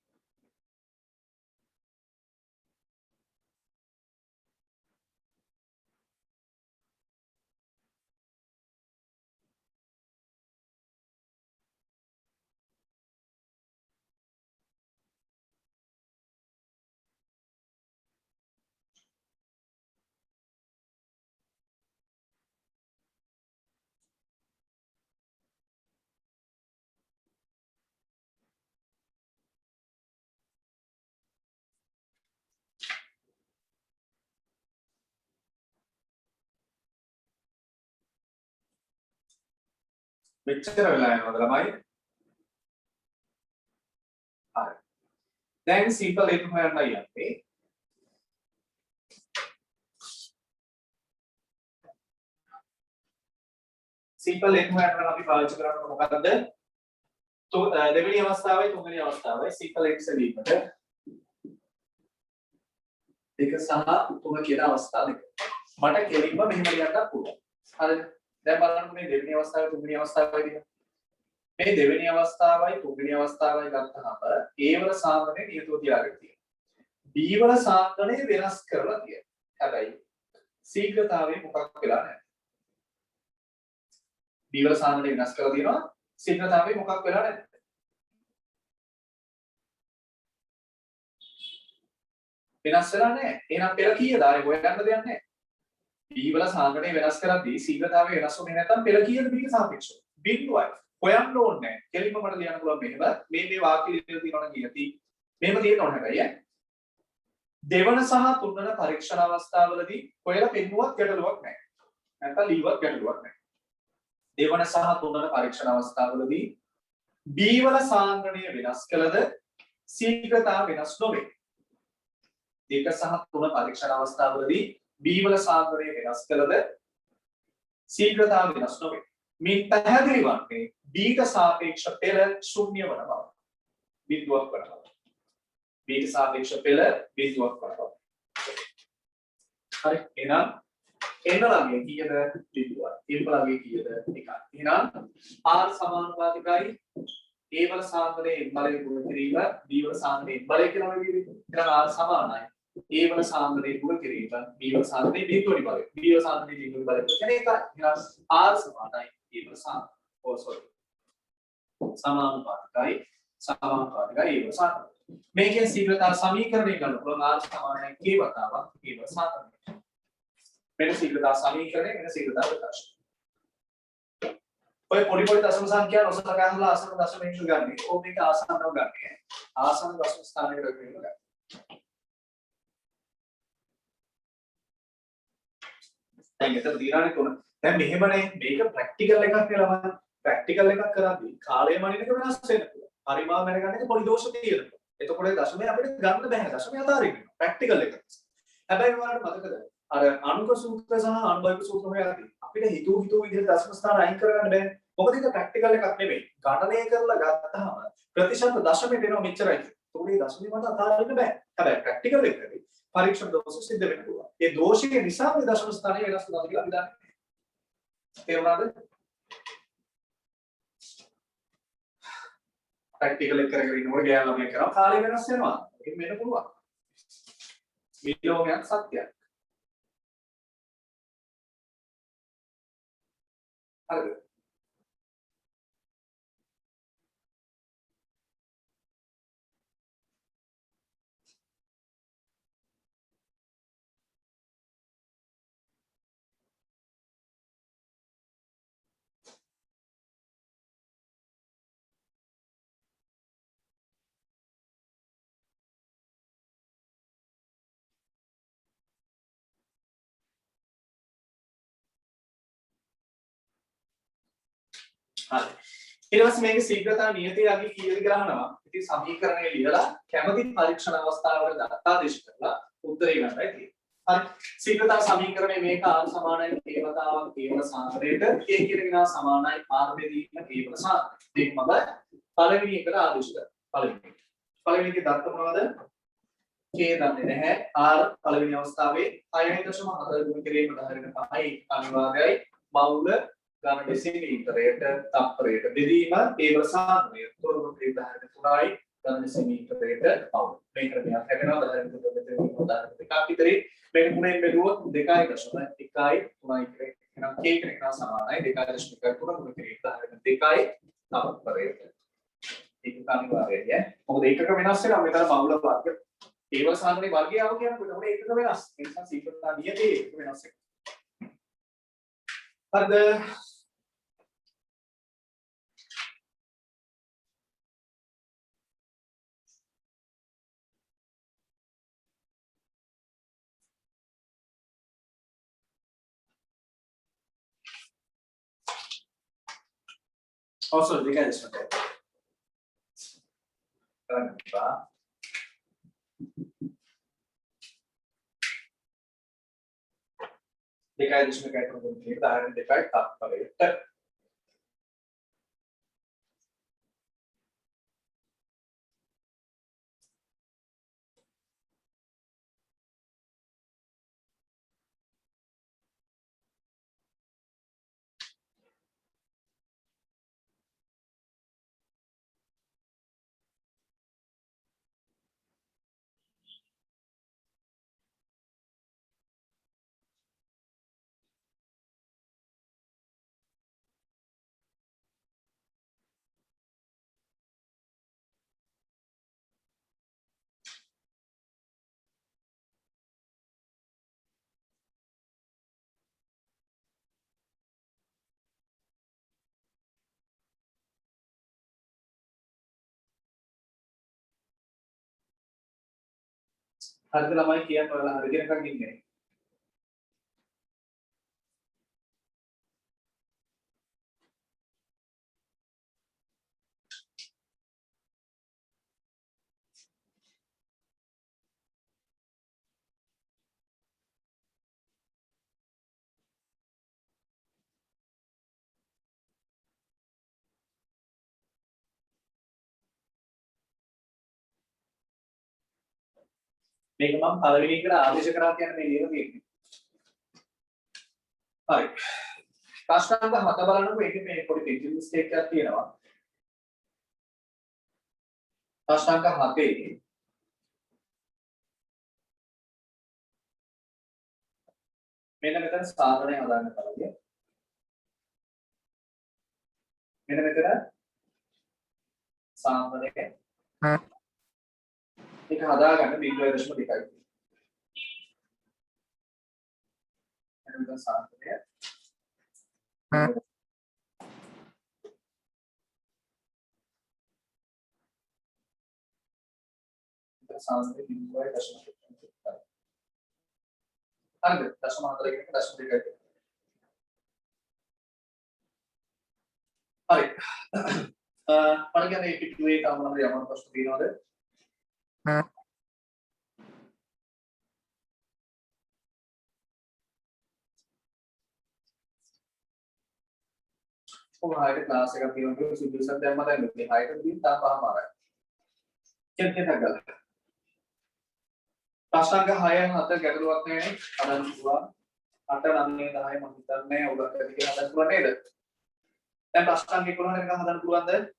මෙච්චර වෙලා යනවද ළමයි? හරි. දැන් සිම්පල් එක හොයන්න යන්නේ. සිම්පල් එක හොයන්න අපි පාවිච්චි කරන්නේ මොකක්ද? දෙවෙනි අවස්ථාවයි තුන්වෙනි අවස්ථාවයි සිම්පල් එක සෙවීමට දෙක සහ තුන කියන අවස්ථා දෙක. මට කෙලින්ම මෙහෙම ලියන්නත් පුළුවන්. හරිද? දැන් බලන්න මේ දෙවෙනි අවස්ථාවේ තුන්වෙනි අවස්ථාවයි දිහා. මේ දෙවෙනි අවස්ථාවයි තුන්වෙනි අවස්ථාවයි ගත්තහම ඒවල සාමනේ නියතෝ තියාගෙන තියෙනවා. B වල සාන්ද්‍රණය වෙනස් කරලා තියෙනවා. හැබැයි ශීඝ්‍රතාවය මොකක් වෙලා නැහැ. B වල සාන්ද්‍රණය වෙනස් කරලා තියෙනවා. ශීඝ්‍රතාවය මොකක් වෙලා නැහැ. වෙනස් වෙලා නැහැ. එහෙනම් පෙර කීයද? ආයේ හොයන්න දෙයක් නැහැ. B වල සාන්ද්‍රණය වෙනස් කරද්දී ශීඝ්‍රතාවය වෙනස් වෙන්නේ නැත්නම් පෙර කීයද B ට සාපේක්ෂව? බිඳුවයි. හොයන්න ඕනේ නැහැ. කෙලින්ම මට ලියන්න පුළුවන් මෙහෙම. මේ වාක්‍ය ලියලා තියෙනවා නම් කියති. මෙහෙම තියෙන්න ඕනේ හැබැයි ඈ. දෙවන සහ තුන්වන පරීක්ෂණ අවස්ථාවලදී හොයලා පෙන්නුවත් ගැටලුවක් නැහැ. නැත්නම් ලීවත් ගැටලුවක් නැහැ. දෙවන සහ තුන්වන පරීක්ෂණ අවස්ථාවලදී B වල සාන්ද්‍රණය වෙනස් කළද ශීඝ්‍රතාව වෙනස් නොවේ. දෙක සහ තුන පරීක්ෂණ අවස්ථාවලදී B වල සාන්ද්‍රණය වෙනස් කළද ශීඝ්‍රතාව වෙනස් නොවේ. මේ පැහැදිලි වන්නේ B ට සාපේක්ෂ පෙළ ශූන්‍ය වන බව. බිඳුවක් වන බව. B ට සාපේක්ෂ පෙළ බිඳුවක් වන බව. හරි. එහෙනම් n ළඟේ කීයද? බිඳුවයි. m ළඟේ කීයද? 1යි. එහෙනම් r සමානුපාතිකයි a වල සාන්ද්‍රණය m බලයෙන් ගුණ කිරීම b වල සාන්ද්‍රණය m බලයෙන් කියලා වෙන්නේ. එහෙනම් r සමානයි a වල සාන්ද්‍රණය ගුණ කිරීම b වල සාන්ද්‍රණය බිඳුවනි බලයෙන්. b වල සාන්ද්‍රණය බිඳුවනි බලයෙන් කියන්නේ එකයි. එහෙනම් r සමානයි a වල සාන්ද්‍රණය. oh sorry. සමානුපාතිකයි a වල සාන්ද්‍රණය. මේකෙන් ශීඝ්‍රතාව සමීකරණය ගන්න පුළුවන් r සමානයි k වතාවක් a වල සාන්ද්‍රණය. මෙන්න ශීඝ්‍රතාව සමීකරණය වෙන ශීඝ්‍රතාව ප්‍රකාශ. ඔය පොඩි දශම සංඛ්‍යා නොසලකා හදලා ආසන්න දශමයක ගන්න. ඕක මේක ආසන්නව ගන්න. ආසන්න දශම ස්ථානයකට වෙන්න ගන්න. දැන් එතන දිනානේ තුන. දැන් මෙහෙමනේ මේක ප්‍රැක්ටිකල් එකක් කියලා ප්‍රැක්ටිකල් එකක් කරද්දී කාලය මනිනක වෙනස් වෙන්න පුළුවන්. පරිමාව මැනගන්න එක පොඩි දෝෂ තියෙනවා. එතකොට ඒ දශමය අපිට ගන්න බෑ. දශමය අතාරින්න. ප්‍රැක්ටිකල් එක. හැබැයි ඔයාලට මතකද? අර අනුක සූත්‍ර සහ අනුභවික සූත්‍ර හොයද්දී අපිට හිතුව විදිහට දශම ස්ථාන අයින් කරගන්න බෑ. මොකද ඒක ප්‍රැක්ටිකල් එකක් නෙමෙයි. ගණනය කරලා ගත්තාම ප්‍රතිශත දශමයට එනවා මෙච්චරයි. ඒකෝට මේ දශමය මත අතාරින්න බෑ. හැබැයි ප්‍රැක්ටිකල් එකදී පරීක්ෂණ දෝෂ සිද්ධ වෙන්න පුළුවන්. ඒ දෝෂයේ නිසා මේ දශම ස්ථානය වෙනස් වෙනවා කියලා අපි දන්නේ. තේරුණාද? ප්‍රැක්ටිකල් එක කරගෙන ඉන්නකොට ගෑන ළමයි කරා කාලය වෙනස් වෙනවා. ඒක වෙන්න පුළුවන්. විලෝමයක් සත්‍යයක්. හරිද? හරි. ඊට පස්සේ මේකේ ශීඝ්‍රතා නියතය යකි කීයද කියලා අහනවා. ඉතින් සමීකරණය ලියලා කැමති පරීක්ෂණ අවස්ථාවකට දත්තාදේශ කරලා උත්තරේ ගන්නයි තියෙන්නේ. හරි. ශීඝ්‍රතා සමීකරණය මේක r සමානයි k වතාවක් k වල සාන්ද්‍රණයට k කියන කෙනා සමානයි r බෙදීම k වල සාන්ද්‍රණය. මේක මම පළවෙනි එකට ආදේශ කරා. පළවෙනි එකේ දත්ත මොනවද? k දන්නේ නැහැ. r පළවෙනි අවස්ථාවේ 6.4 ගුණ කිරීම 10/5 අනිවාර්යයි. මවුල ගාන ඩෙසිමීටරයට තප්පරයට බෙදීම ඒ වල සාන්ද්‍රණය තොරතුරු 10/3යි ගාන ඩෙසිමීටරයට පවු. මේකට මෙයා හැදෙනවා 10/3 දෙකක් විතරයි. මේක මුණෙන් බෙදුවොත් 2.1යි 3යි එහෙනම් k කෙනෙක් සමානයි 2.1 ගුණ කිරීම 10/2යි තප්පරයට. ඒක අනිවාර්යයි. මොකද ඒකක වෙනස් වෙනවා මෙතන මවුල වර්ග ඒ වල සාන්ද්‍රණයේ වර්ගය ආව කියනකොට ඒකට ඒකක වෙනස්. ඒ නිසා සීක්‍රතා නියතේ ඒක වෙනස් වෙනවා. හරිද? Also, දෙකයි දශමයි. කරන්න දෙකයි දශමයි කරන දෙකයි දෙකයි තත්පරයට හරිද ළමයි කියන්න ඔයාලා හරි දෙනකන් ඉන්නේ. මේක මම පළවෙනි එකට ආදේශ කරා කියන්නේ මේ ලියලා තියෙන්නේ. හරි. ප්‍රශ්නාංක 7 බලනකොට ඒකේ මේ පොඩි ටෙක්නිකල් මිස්ටේක් එකක් තියෙනවා. ප්‍රශ්නාංක 7 මෙන්න මෙතන සාධනය හදාගන්න බලන්න. මෙන්න මෙතන සාධනය ඒක හදාගන්න 0.2යි. මෙන්න මෙතන සාධනය සාධනය 0.2. හරිද? දශම 4 කියන එක දශම 2යි. හරි. මම කියන්නේ පිටුවේ තාම නම් යමන ප්‍රශ්න තියෙනවද? කොහොමද ක්ලාස් එකක් තියෙනවා සුදුසුසක් දැම්ම දැන් මේ 6ට දින් තාම පහමාරයි. කෙනෙක් හදලා. ප්‍රශ්නාංක 6 7 ගැටලුවක් නැහැ හදන්න පුළුවන්. 8 9 10 මම හිතන්නේ උගත් ඇති කියලා හදන්න පුළුවන් නේද? දැන් ප්‍රශ්නාංක 11 වෙනකන් හදන්න පුළුවන්ද?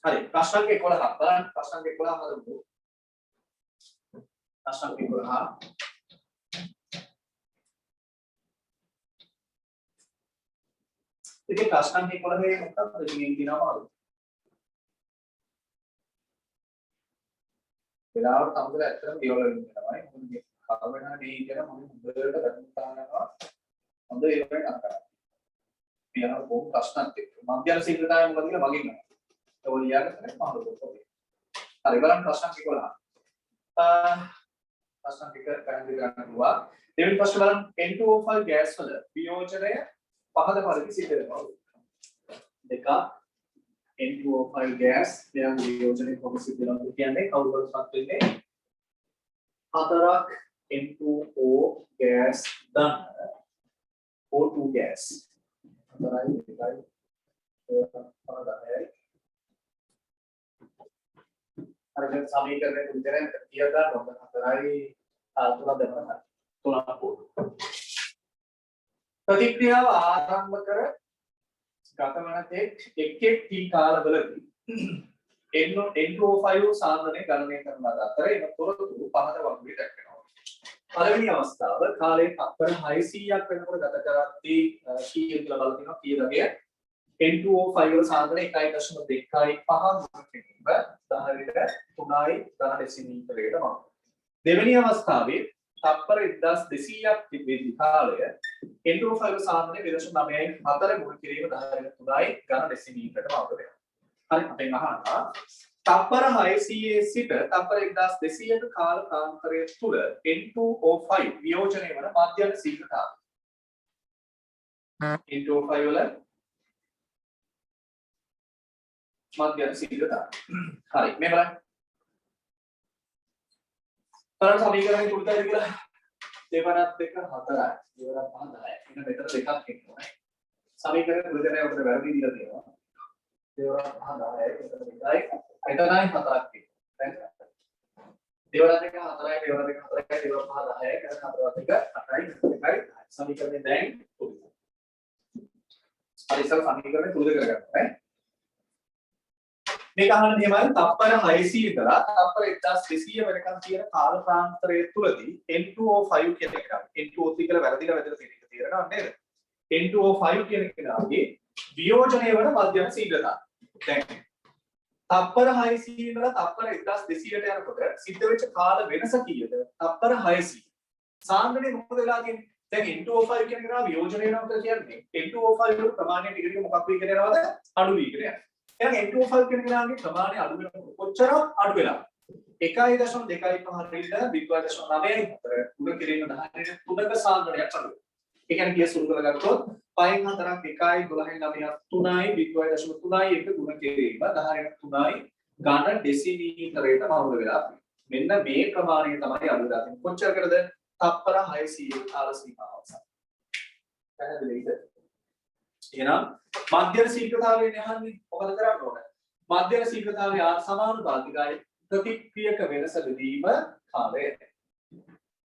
හරි ප්‍රශ්නාංක 11 බලන්න ප්‍රශ්නාංක 11 හදමු. ප්‍රශ්නාංක 11 ඉතින් ප්‍රශ්නාංක 11 මොකක්ද ඉතින් කියනවා වෙලාවට තමයි ඇත්තටම ගෙවල වෙන්නේ තමයි. මොකද මේ කාර්බනා නේ කියන මම හොඳට ගණන් කරනවා. හොඳ ඒවෙන් අරගෙන. කියන බොහොම ප්‍රශ්නක් තියෙනවා. මධ්‍යම ශීඝ්‍රතාවය මොකද කියලා මගෙන් අහන්න. ඒක ලියාගෙන තමයි මම හදන්නේ. හරි බලන්න ප්‍රශ්න 11. ප්‍රශ්න ටික පැහැදිලි කරන්න පුළුවන්. දෙවෙනි ප්‍රශ්න බලන්න N2O5 ගෑස් වල වියෝජනය පහද පරිදි සිද්ධ වෙනවා. දෙක N2O5 ගෑස් දෙයක් වියෝජනය කොහොමද සිද්ධ වෙනවද කියන්නේ කවුරුහත් වෙන්නේ හතරක් N2O ගෑස් දන්න O2 ගෑස් හතරයි දෙකයි 10යි අර සමීකරණය විතරෙන් කියා ගන්න ඕන හතරයි 3 දෙනවා 3 පොඩු ප්‍රතික්‍රියාව ආරම්භ කර ගතවන තෙක් එක් t කාලවලදී N2O5 සාන්ද්‍රණය ගණනය කරන ලද අතර එම තොරතුරු පහත වගුවේ දක්වනවා. පළවෙනි අවස්ථාව කාලයේ තත්පර 600ක් වෙනකොට ගත කරද්දී කීයද කියලා බලලා තිනවා කීයදගේ N2O5 වල සාන්ද්‍රණය 1.25 3යි ඝන ඩෙසිමීටරයකට මම. දෙවෙනි අවස්ථාවේ තත්පර 1200ක් තිබෙද්දී කාලය N2O5 වල සාන්ද්‍රණය 2.9යි 4 මුල් කිරීම 3යි ඝන ඩෙසිමීටරකට මම වෙනවා. හරි අපෙන් අහනවා තත්පර 600 සිට තත්පර 1200ක කාල කාන්තරය තුල N2O5 වියෝජනය වන මධ්‍යම ශීඝ්‍රතාවය. N2O5 වල මධ්‍යම ශීඝ්‍රතාවය. හරි මේ බලන්න. බලන්න සමීකරණය තුනයි කියලා දෙවරක් දෙක 4යි දෙවරක් 5 10යි. එන්න මෙතන දෙකක් එක්කනේ. සමීකරණ මුලදැන උඩට වැරදි දීලා තියෙනවා. දෙවරක් 5 10යි මෙතන 2යි මෙතනයි 4ක් තියෙනවා. දෙවරක් දෙක 4යි දෙවරක් දෙක 4යි දෙවරක් 5 10යි කරන 4ක් දෙක 8යි 2යි සමීකරණය දැන් තුනයි. හරි සර් සමීකරණය තුනද කරගන්න ඈ. මේක අහන්න මෙහෙමයි තප්පර 600 ඉඳලා තප්පර 1200 වෙනකන් තියෙන කාල ප්‍රාන්තරය තුලදී N2O5 කියන එක N2O3 කියලා වැරදිලා වැදලා තියෙන එක තේරෙනවද නේද? N2O5 කියන කෙනාගේ වියෝජනය වන මධ්‍යම ශීඝ්‍රතාවය. දැන් තප්පර 600 ඉඳලා තප්පර 1200ට යනකොට සිද්ධ වෙච්ච කාල වෙනස කීයද? තප්පර 600. සාන්ද්‍රණය මොකද වෙලා තියෙන්නේ? දැන් N2O5 කියන කෙනා වියෝජනය වෙනවා කියලා කියන්නේ N2O5 වල ප්‍රමාණය ටික ටික මොකක් වෙගෙන යනවද? අඩු වෙගෙන යනවා. එහෙනම් N2O5 කියන කෙනාගේ ප්‍රමාණය අඩු වෙනකොට කොච්චරක් අඩු වෙලා? 1.25 රින්ද 0.94 උඩ කිරීම 10 3ක සාන්ද්‍රණයක් අඩු වෙනවා. ඒ කියන්නේ කිය සුළු කරගත්තොත් 5න් 4ක් 1යි 12න් 9ක් 3යි 0.3යි එක ගුණ කිරීම 10න් 3යි ඝන ඩෙසිමීටරයට මවුල වෙලා මෙන්න මේ ප්‍රමාණය තමයි අඩු වෙලා තියෙන්නේ. කොච්චරකටද? තප්පර 600 කාල සීමාව සහ. පැහැදිලිද? එහෙනම් මධ්‍යම ශීඝ්‍රතාවයෙන් යහන්නේ මොකද කරන්න ඕන? මධ්‍යම ශීඝ්‍රතාවය සමානුපාතිකයි ප්‍රතික්‍රියක වෙනස බෙදීම කාලය.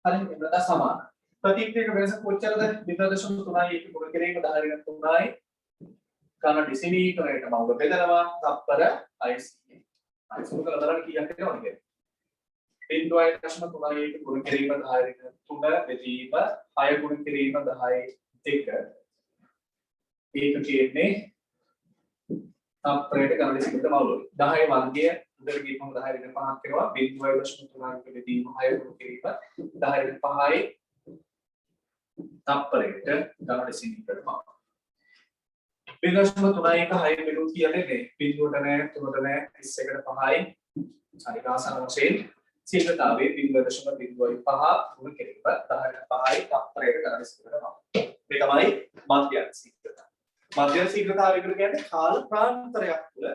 හරිද? එතන සමාන. ප්‍රතික්‍රියක වෙනස කොච්චරද? 0.3යි එක ගුණ කිරීම 10න් 3යි ඝන ඩෙසිමීටරයට මවුල බෙදනවා තප්පර 600. අයි සුළු කරලා බලන්න කීයක් එනවද කියලා. 0.3යි එක ගුණ කිරීම 10න් 3 බෙදීම 6 ගුණ කිරීම 10යි 2 ඒක කියන්නේ තප්පරයට ඝන ඩෙසිමීටර මවුල. 10 වර්ගය උඩට ගිහම 10න් 5ක් වෙනවා 0.3යි බෙදීම 6 ගුණ කිරීම 10න් 5යි තප්පරයට ඝන ඩෙසිමීටර මවුල. 0.3යි එක 6 බෙදුවොත් කියන්නේ නේ 0.3 3ට නෑ 21ට 5යි හරි ආසන්න වශයෙන් ශීඝ්‍රතාවයේ 0.05 ගුණ කිරීම 10ට 5යි තප්පරයට ඝන ඩෙසිමීටර මවුල. මේ තමයි මධ්‍යම ශීඝ්‍රතාවය. මධ්‍යම ශීඝ්‍රතාවය කියන්නේ කාල ප්‍රාන්තරයක් තුළ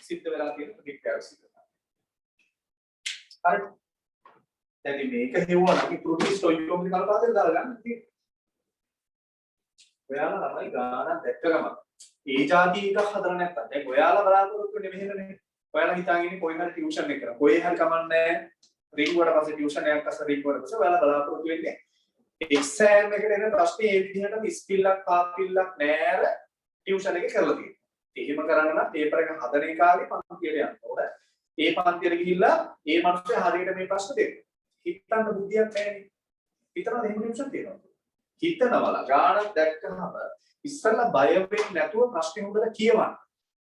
සිද්ධ වෙලා තියෙන ප්‍රතික්‍රියාව ශීඝ්‍රතාවය. හරි. දැන් මේක හෙවුවා නම් ඉතුරු ස්ටොයිකියෝමෙට්‍රික් කල්පාතේ දාලා ගන්න තියෙන්නේ. ඔයාලා ළමයි ගානක් දැක්ක ගමන් ඒ જાති එකක් හදලා නැත්තම් දැන් ඔයාලා බලාපොරොත්තු වෙන්නේ මෙහෙමනේ. ඔයාලා හිතාගෙන ඉන්නේ කොයි හරි ටියුෂන් එක කරා. කොයි හරි කමන්නේ රින්ගුවට පස්සේ ටියුෂන් එකක් අස්ස රින්ගුවට පස්සේ ඔයාලා බලාපොරොත්තු වෙන්නේ එක්සෑම් එකට එන ප්‍රශ්නේ ඒ විදිහටම ස්කිල්ලක් කාපිල්ලක් නෑර ටියුෂන් එකේ කරලා තියෙනවා. එහෙම කරන්න නම් පේපර් එක හදන එකාගේ පන්තියට යන්න ඕන. ඒ පන්තියට ගිහිල්ලා ඒ මිනිස්සේ හරියට මේ ප්‍රශ්න දෙන්න. හිතන්න බුද්ධියක් නැහැනේ. හිතනවා එහෙම ටියුෂන් තියෙනවා. හිතනවලා ගානක් දැක්කම ඉස්සෙල්ලා බය වෙන්නේ නැතුව ප්‍රශ්නේ හොඳට කියවන්න.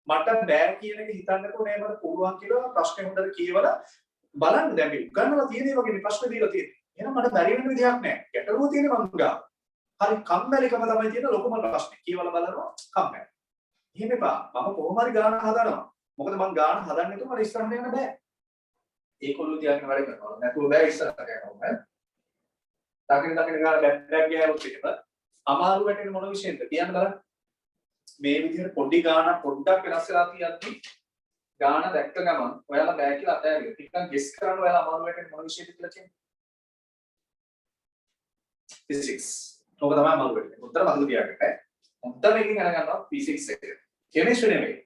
මට බෑ කියන එක හිතන්න නැතුව නෑ මට පුළුවන් කියලා ප්‍රශ්නේ හොඳට කියවලා බලන්න දැන් මේ උගන්වලා තියෙන ඒ වගේ ප්‍රශ්න දීලා තියෙනවා. එහෙනම් මට බැරි වෙන විදිහක් නෑ. ගැටලුව තියෙන්නේ මං ගාව. හරි කම්මැලිකම තමයි තියෙන ලොකුම ප්‍රශ්නේ. කියවලා බලනවා කම්මැලි. එහෙම එපා. මම කොහොම හරි ගාන හදනවා. මොකද මං ගාන හදන්නේ නැතුව මට ඉස්සරහට යන්න බෑ. ඒකොල්ලෝ තියාගෙන වැඩ කරනවා. නැතුව බෑ ඉස්සරහට යනවා. දකින ගාන බැක් ගෑවුත් එහෙම අමාරු වැටෙන මොන විශේෂද කියන්න බලන්න. මේ විදිහට පොඩි ගානක් පොඩ්ඩක් වෙනස් වෙලා තියෙද්දි ගාන දැක්ක ගමන් ඔයාලා බෑ කියලා අතෑරියොත් ටිකක් ගෙස් කරන්න ඔයාලා අමාරු වැටෙන මොන විශේෂද කියලා කියන්නේ. physics. ඔබ තමයි අමාරු වෙන්නේ. උත්තර මතක තියාගන්න. උත්තර එකකින් අරගන්නවා physics එක. chemistry නෙමෙයි.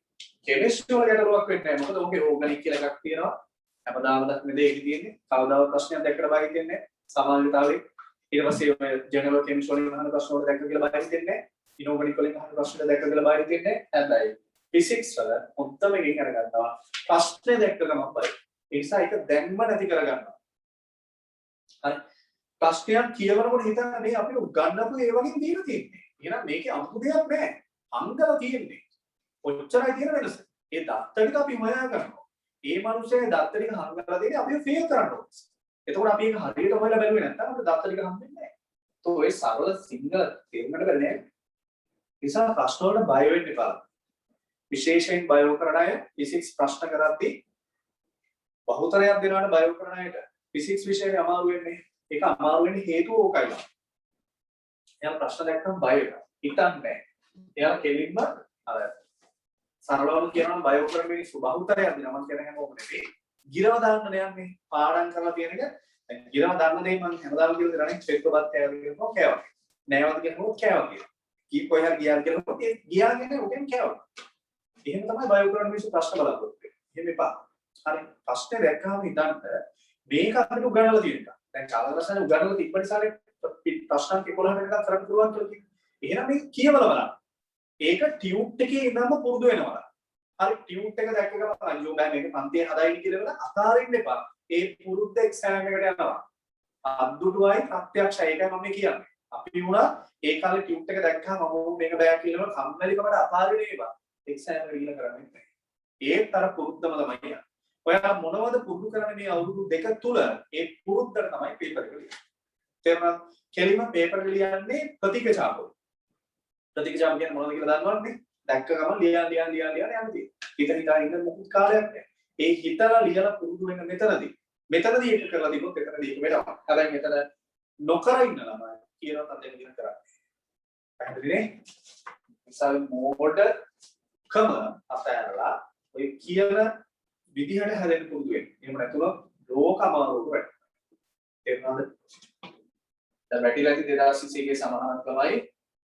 chemistry වල ගැටලුවක් වෙන්නේ නැහැ. මොකද ඔගේ organic කියලා එකක් තියෙනවා. හැමදාම දක්න දෙයක තියෙන්නේ. කවදාවත් ප්‍රශ්නයක් දැක්කට බය හිතෙන්නේ නැහැ. සමානතාවයේ ඊට පස්සේ ඔය ජෙනරල් කෙමිස්ට්‍රි වලින් අහන ප්‍රශ්න වලට දැක්ක කියලා බය හිතෙන්නේ නැහැ. ඉනෝගනික් වලින් අහන ප්‍රශ්න දැක්ක කියලා බය හිතෙන්නේ නැහැ. හැබැයි ෆිසික්ස් වල උත්තම එකකින් අරගන්නවා. ප්‍රශ්නේ දැක්ක ගමන් බය. ඒ නිසා ඒක දැන්ම නැති කරගන්නවා. හරි. ප්‍රශ්නයක් කියවනකොට හිතන්න මේ අපි උගන්නපු ඒ වගේ දීලා තියෙන්නේ. එහෙනම් මේකේ අමුතු දෙයක් නැහැ. අංගල තියෙන්නේ. ඔච්චරයි තියෙන වෙනස. ඒ දත්ත ටික අපි හොයා ගන්නවා. ඒ මිනිස්සේ දත්ත ටික හංගලා දෙන්නේ අපි ෆේල් කරන්න ඕනේ. එතකොට අපි ඒක හරියට හොයලා බැලුවේ නැත්නම් අපිට දත්ත ටික හම්බෙන්නේ නැහැ. તો ඒ සරල සිංහල තේරුමකට බැරි නෑ. නිසා ප්‍රශ්න වලට බය වෙන්න එපා. විශේෂයෙන් බය කරන අය ෆිසික්ස් ප්‍රශ්න කරද්දී බහුතරයක් දෙනාට බය කරන අයට ෆිසික්ස් විෂයේ අමාරු වෙන්නේ. ඒක අමාරු වෙන්න හේතුව ඕකයි. එයා ප්‍රශ්න දැක්කම බය වෙනවා. හිතන්නේ නැහැ. එයා කෙලින්ම අර සරලවම කියනවා බය කරන මිනිස්සු බහුතරයක් දෙනා මම කියන හැමෝම නෙවෙයි. ගිරව දාන්න යන්නේ පාඩම් කරලා තියෙන එක. දැන් ගිරව දාන්න දෙයි මම හැමදාම කියන දේ රණින් චෙක්කවත් කෑවෝ කෑවා. නෑවද කියනකොට කෑවා කියලා. කී කොහේ හරි ගියා කියනකොට ඒ ගියාගෙන උගෙන් කෑවා. එහෙම තමයි බය කරන මිනිස්සු ප්‍රශ්න බලාපොරොත්තු වෙන්නේ. එහෙම එපා. හරි ප්‍රශ්නේ දැක්කම හිතන්න මේක අපිට උගන්වලා තියෙනවා. දැන් කාලවසන උගන්වලා තිබ්බ නිසානේ ප්‍රශ්න 11 වෙනකන් කරන්න පුළුවන් කියලා කිව්වේ. එහෙනම් මේක කියවලා බලන්න. ඒක ටියුට් එකේ ඉඳන්ම පුරුදු වෙනවා. හරි ටියුට් එක දැක්ක ගමන් අයියෝ බෑ මේක පන්තියේ හදාගෙන කියලා අතාරින්න එපා. ඒ පුරුද්ද එක්සෑම් එකට යනවා. අද්දුටුවයි ප්‍රත්‍යක්ෂයි ඒකයි මම කියන්නේ. අපි වුණා ඒ කාලේ ටියුට් එක දැක්කම මම මේක බෑ කියලා කම්මැලිකමට අතාරින්න එපා. එක්සෑම් එක ඉගෙන කරන්නේ නැහැ. ඒත් අර පුරුද්දම තමයි යන්නේ. ඔයා මොනවද පුරුදු කරන්නේ මේ අවුරුදු දෙක තුල ඒ පුරුද්දට තමයි පේපර් එක ලියන්නේ. තේරුණාද? කෙලිම පේපර් එක ලියන්නේ ප්‍රතික්‍රියාව. ප්‍රතික්‍රියාව කියන්නේ මොනවද කියලා දන්නවනේ? දැක්ක ගමන් ලියන්න යන්නේ. හිතා ඉන්න මොකුත් කාලයක් නැහැ. ඒ හිතලා ලියලා පුරුදු වෙන මෙතනදී ඒක කරලා තිබොත් එතනදී ඒක වෙනවා. හැබැයි මෙතන නොකර ඉන්න ළමයි කියනවා තත් එන්න ඉගෙන කරන්නේ. පැහැදිලිනේ? ඉස්සල් මෝඩ කම අතහැරලා ඔය කියන විදිහට හැදෙන්න පුරුදු වෙන්න. එහෙම නැතුව ලෝක අමාරුවට වැටෙනවා. තේරුණාද? දැන් වැටිලා ඉති 2021 ගේ සමාන ක්‍රමයි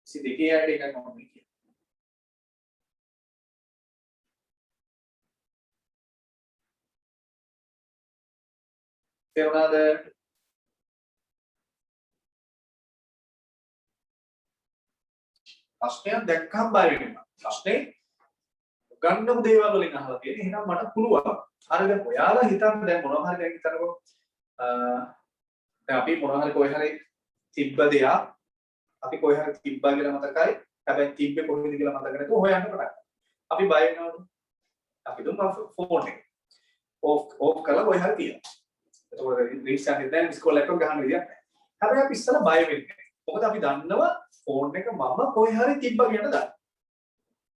22 ඇයිඩ් එකක් මම කියන්නේ. තේරුණාද? ප්‍රශ්නයක් දැක්කම බය වෙනවා. ප්‍රශ්නේ ගන්නපු දේවල් වලින් අහලා තියෙන. එහෙනම් මට පුළුවන්. හරිද? ඔයාලා හිතන්න දැන් මොනවා හරි දැන් හිතනකො දැන් අපි මොනවා හරි කොහේ හරි තිබ්බ දෙයක් අපි කොහේ හරි තිබ්බා කියලා මතකයි. හැබැයි තිබ්බේ කොහෙද කියලා මතක නැතුව හොයන්න පටන් ගන්නවා. අපි බය වෙනවද? අපි දුම් ෆෝන් එක ඕෆ් කරලා කොහේ හරි තියනවා. එතකොට රීස්ටාර්ට් එක දැන් ඉස්කෝලේ එකක් ගහන්න විදියක් නැහැ. හැබැයි අපි ඉස්සලා බය වෙන්නේ. මොකද අපි දන්නවා ෆෝන් එක මම කොහේ හරි තිබ්බා කියන දා.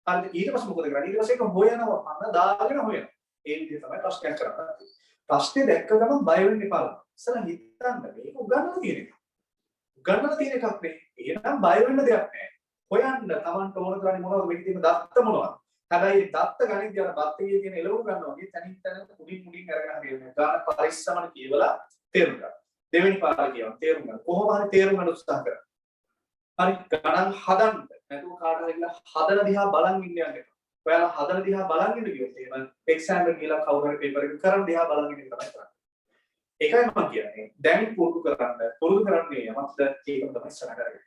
හරිද? ඊට පස්සේ මොකද කරන්නේ? ඊට පස්සේ ඒක හොයනවා. අන්න දාගෙන හොයනවා. ඒ විදිහ තමයි ප්‍රශ්නයක් කරන්නේ. ප්‍රශ්නේ දැක්ක ගමන් බය වෙන්න එපා. ඉස්සලා හිතන්න මේක උගන්නලා තියෙන එක. උගන්නලා තියෙන එකක් නේ. එහෙනම් බය වෙන්න දෙයක් නැහැ. හොයන්න Tamanට ඕන කරන්නේ මොනවද? මේකේ තියෙන දත්ත මොනවද? හැබැයි දත්ත ගණිතය අර බත්තේ කියන එළවුම් ගන්නවා වගේ තනින් තන මුඩින් අරගෙන හරියන්නේ. ගාන පරිස්සමන කියවලා තේරුම් ගන්න. දෙවෙනි පාර කියවන තේරුම් ගන්න. කොහොම හරි තේරුම් ගන්න උත්සාහ කරන්න. හරි ගණන් හදන්න. නැතුව කාට හරි කියලා හදන දිහා බලන් ඉන්න යන්න එපා. ඔයාලා හදන දිහා බලන් ඉන්න කිව්වොත් එහෙම එක්සෑම් එක කියලා කවුරු හරි පේපර් එක කරන් දිහා බලන් ඉන්න තමයි කරන්නේ. ඒකයි මම කියන්නේ. දැන් පුරුදු කරන්නේ යමක්ද ඒක තමයි ඉස්සරහ කරගන්න.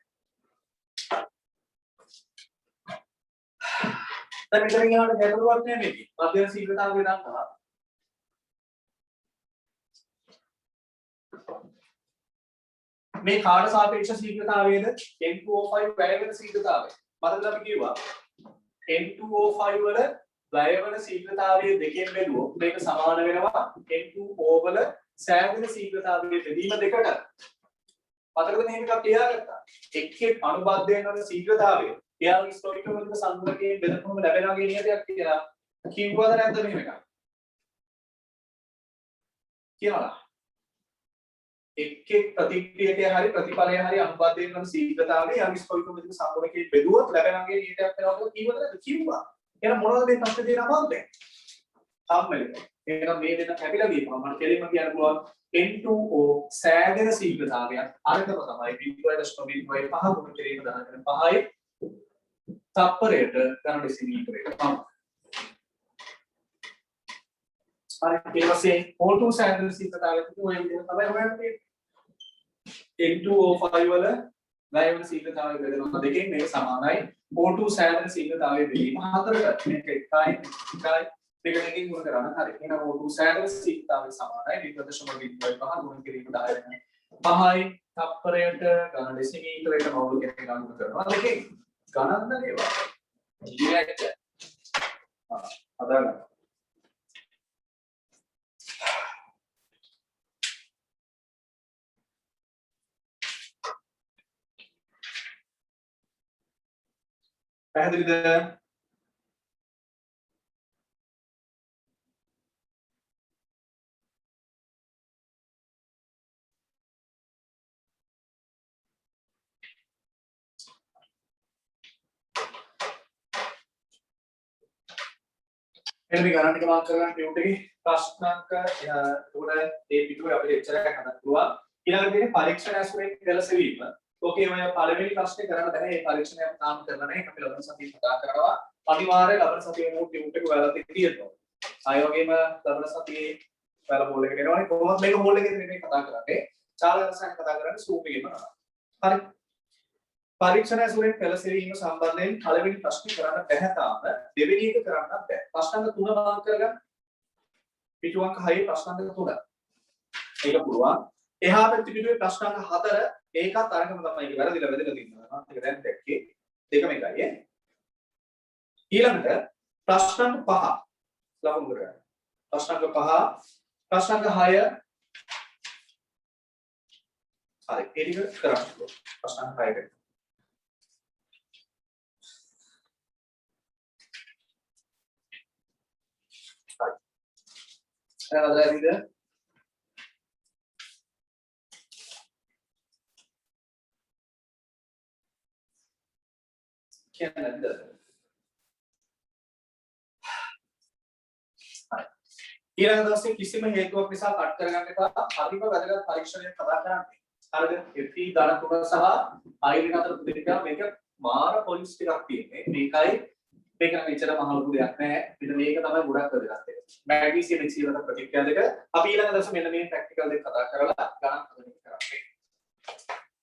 දැන් මෙතන යනකොට ගැටලුවක් නෑ මේකේ. මධ්‍යම ශීඝ්‍රතාවය දන්නවා. මේ කාට සාපේක්ෂ ශීඝ්‍රතාවයද? N2O5 වැය වෙන ශීඝ්‍රතාවය. මතකද අපි කිව්වා N2O5 වල වැය වෙන ශීඝ්‍රතාවය දෙකෙන් බෙදුවොත් මේක සමාන වෙනවා N2O වල සෑහෙන ශීඝ්‍රතාවයේ බෙදීම දෙකට. මතකද මේක එකක් ලියාගත්තා. එක් අනුබද්ධ වෙන ශීඝ්‍රතාවය එයාගේ ස්ටොයිකියෝමෙට්‍රික් සංග්‍රහයේ බෙදපුවම ලැබෙනවා කියන නියතයක් කියලා කිව්වද නැද්ද මෙහෙම එකක්? කියනවා. එක් ප්‍රතික්‍රියකයේ හරි ප්‍රතිඵලයේ හරි අනුබද්ධ වෙන ශීඝ්‍රතාවයේ එයාගේ ස්ටොයිකියෝමෙට්‍රික් සංග්‍රහයේ බෙදුවොත් ලැබෙනවා කියන නියතයක් වෙනවා කියලා කිව්වද නැද්ද? කිව්වා. එහෙනම් මොනවද මේ ප්‍රශ්නේ තියෙන අමාරුද? කම්මැලි. එහෙනම් මේ දෙන්න කැපිලා ගියපුවා මම කෙලින්ම කියන්න පුළුවන් N2O සෑගෙන ශීඝ්‍රතාවයක් අරකම තමයි 0.05 ගුණ කිරීම දාගෙන 5යි තප්පරයට ඝන ඩෙසිමීටරයකට පමණ. හරි ඊට පස්සේ O2 සෑගෙන ශීඝ්‍රතාවයක් ඔය විදිහට තමයි හොයන්නේ. N2O5 වල වැය වෙන ශීඝ්‍රතාවය බෙදෙනවා දෙකෙන් මේක සමානයි. O2 සෑගෙන ශීඝ්‍රතාවය බෙදීම හතරට මේක 1යි දෙකකින් ගුණ කරන්න. හරි. එහෙනම් O2 සෑගෙන ශීඝ්‍රතාවය සමානයි 0.05 ගුණ කිරීම 10 5යි තප්පරයට ඝන ඩෙසිමීටරයකට මවුල් කෙනෙක් ගන්න කරනවා. දෙකෙන් ගණන් නේවා. ඉලෙක්ට් අදාළ පැහැදිලිද? එන්න මේ ගණන් ටික මාක් කරගන්න ටියුට් එකේ ප්‍රශ්නාංක උඩ ඒ පිටුවේ අපිට එච්චරක් හදන්න පුළුවන්. ඊළඟට තියෙන්නේ පරීක්ෂණ ඇස්පිරේට් පෙළසෙවීම. ඕකේ ඔය පළවෙනි ප්‍රශ්නේ කරන්න බෑ. මේ පරීක්ෂණය අපි තාම කරලා නැහැ. අපි ලබන සතියේ කතා කරනවා. අනිවාර්යයෙන් ලබන සතියේ මූ ටියුට් එක ඔයාලට තියෙනවා. ආයෙ වගේම ලබන සතියේ ඔයාලා බෝල් එකට එනවනේ. කොහොමද මේක බෝල් එකේ නෙමෙයි කතා කරන්නේ. චාලක රසයන් කතා කරන්නේ Zoom එකේම කරා. හරි. පරීක්ෂණ ඇසුරෙන් පෙළ සෙවීම සම්බන්ධයෙන් පළවෙනි ප්‍රශ්නේ කරන්න බැහැ තාම. දෙවෙනි එක කරන්නත් බැහැ. ප්‍රශ්න අංක 3 මාර්ක් කරගන්න. පිටු අංක 6 ප්‍රශ්න අංක 3. ඒක පුළුවන්. එහා පැත්තේ පිටුවේ ප්‍රශ්න අංක 4 ඒකත් අරගෙන තමයි ඒක වැරදිලා තියෙනවා. මම ඒක දැන් දැක්කේ. දෙකම එකයි ඈ. ඊළඟට ප්‍රශ්න අංක 5 ලකුණු කරගන්න. ප්‍රශ්න අංක 5 ප්‍රශ්න අංක 6 හරි ඒ ටික කරන්න පුළුවන්. ප්‍රශ්න අංක 6 ට හරි. කියන්නේ නැද්ද? හරි. ඊළඟ දවසේ කිසිම හේතුවක් නිසා කට් කරගන්න එපා. හරිම වැදගත් පරීක්ෂණයක් කතා කරන්නේ. හරිද? FE ධන තුන සහ අයිරින් අතර ප්‍රතික්‍රියා මේක මාර පොලිස් ටිකක් තියෙන්නේ. මේකයි මේක නම් එච්චර මහ ලොකු දෙයක් නෑ. මෙන්න මේක තමයි ගොඩක් වැදගත් එක. මැග්නීසියම් එක්සීලන ප්‍රතික්‍රියා දෙක අපි ඊළඟ දවසේ මෙන්න මේ ප්‍රැක්ටිකල් දෙක කතා කරලා ගණන් හදන්න කරන්නේ.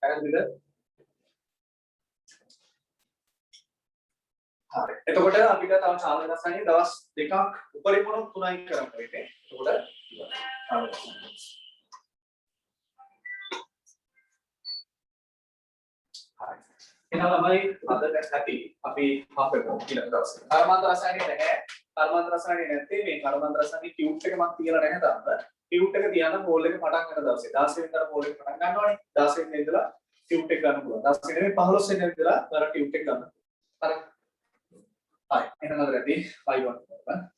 හරිද? හරි. එතකොට අපිට තව චාලක රසායනික දවස් දෙකක් උපරිම 3යි කරන්න වෙන්නේ. එතකොට හරි. එහෙනම් ළමයි අද දැක්කටි අපි හම්බෙමු ඊළඟ දවසේ. කර්මාන්ත රසායනික නැහැ. කර්මාන්ත රසායනික නැත්තේ මේ කර්මාන්ත රසායනික ටියුබ් එක මම තියලා නැහැ තාම. ටියුබ් එක තියන පෝල් එක පටන් ගන්න දවසේ 16 වෙනිදා පෝල් එක පටන් ගන්නවනේ. 16 වෙනිදා ඉඳලා ටියුබ් එක ගන්න පුළුවන්. 16 නෙමෙයි 15 වෙනිදා ඉඳලා අර ටියුබ් එක ගන්න. හරි. හරි. එහෙනම් අද රැදී 5 1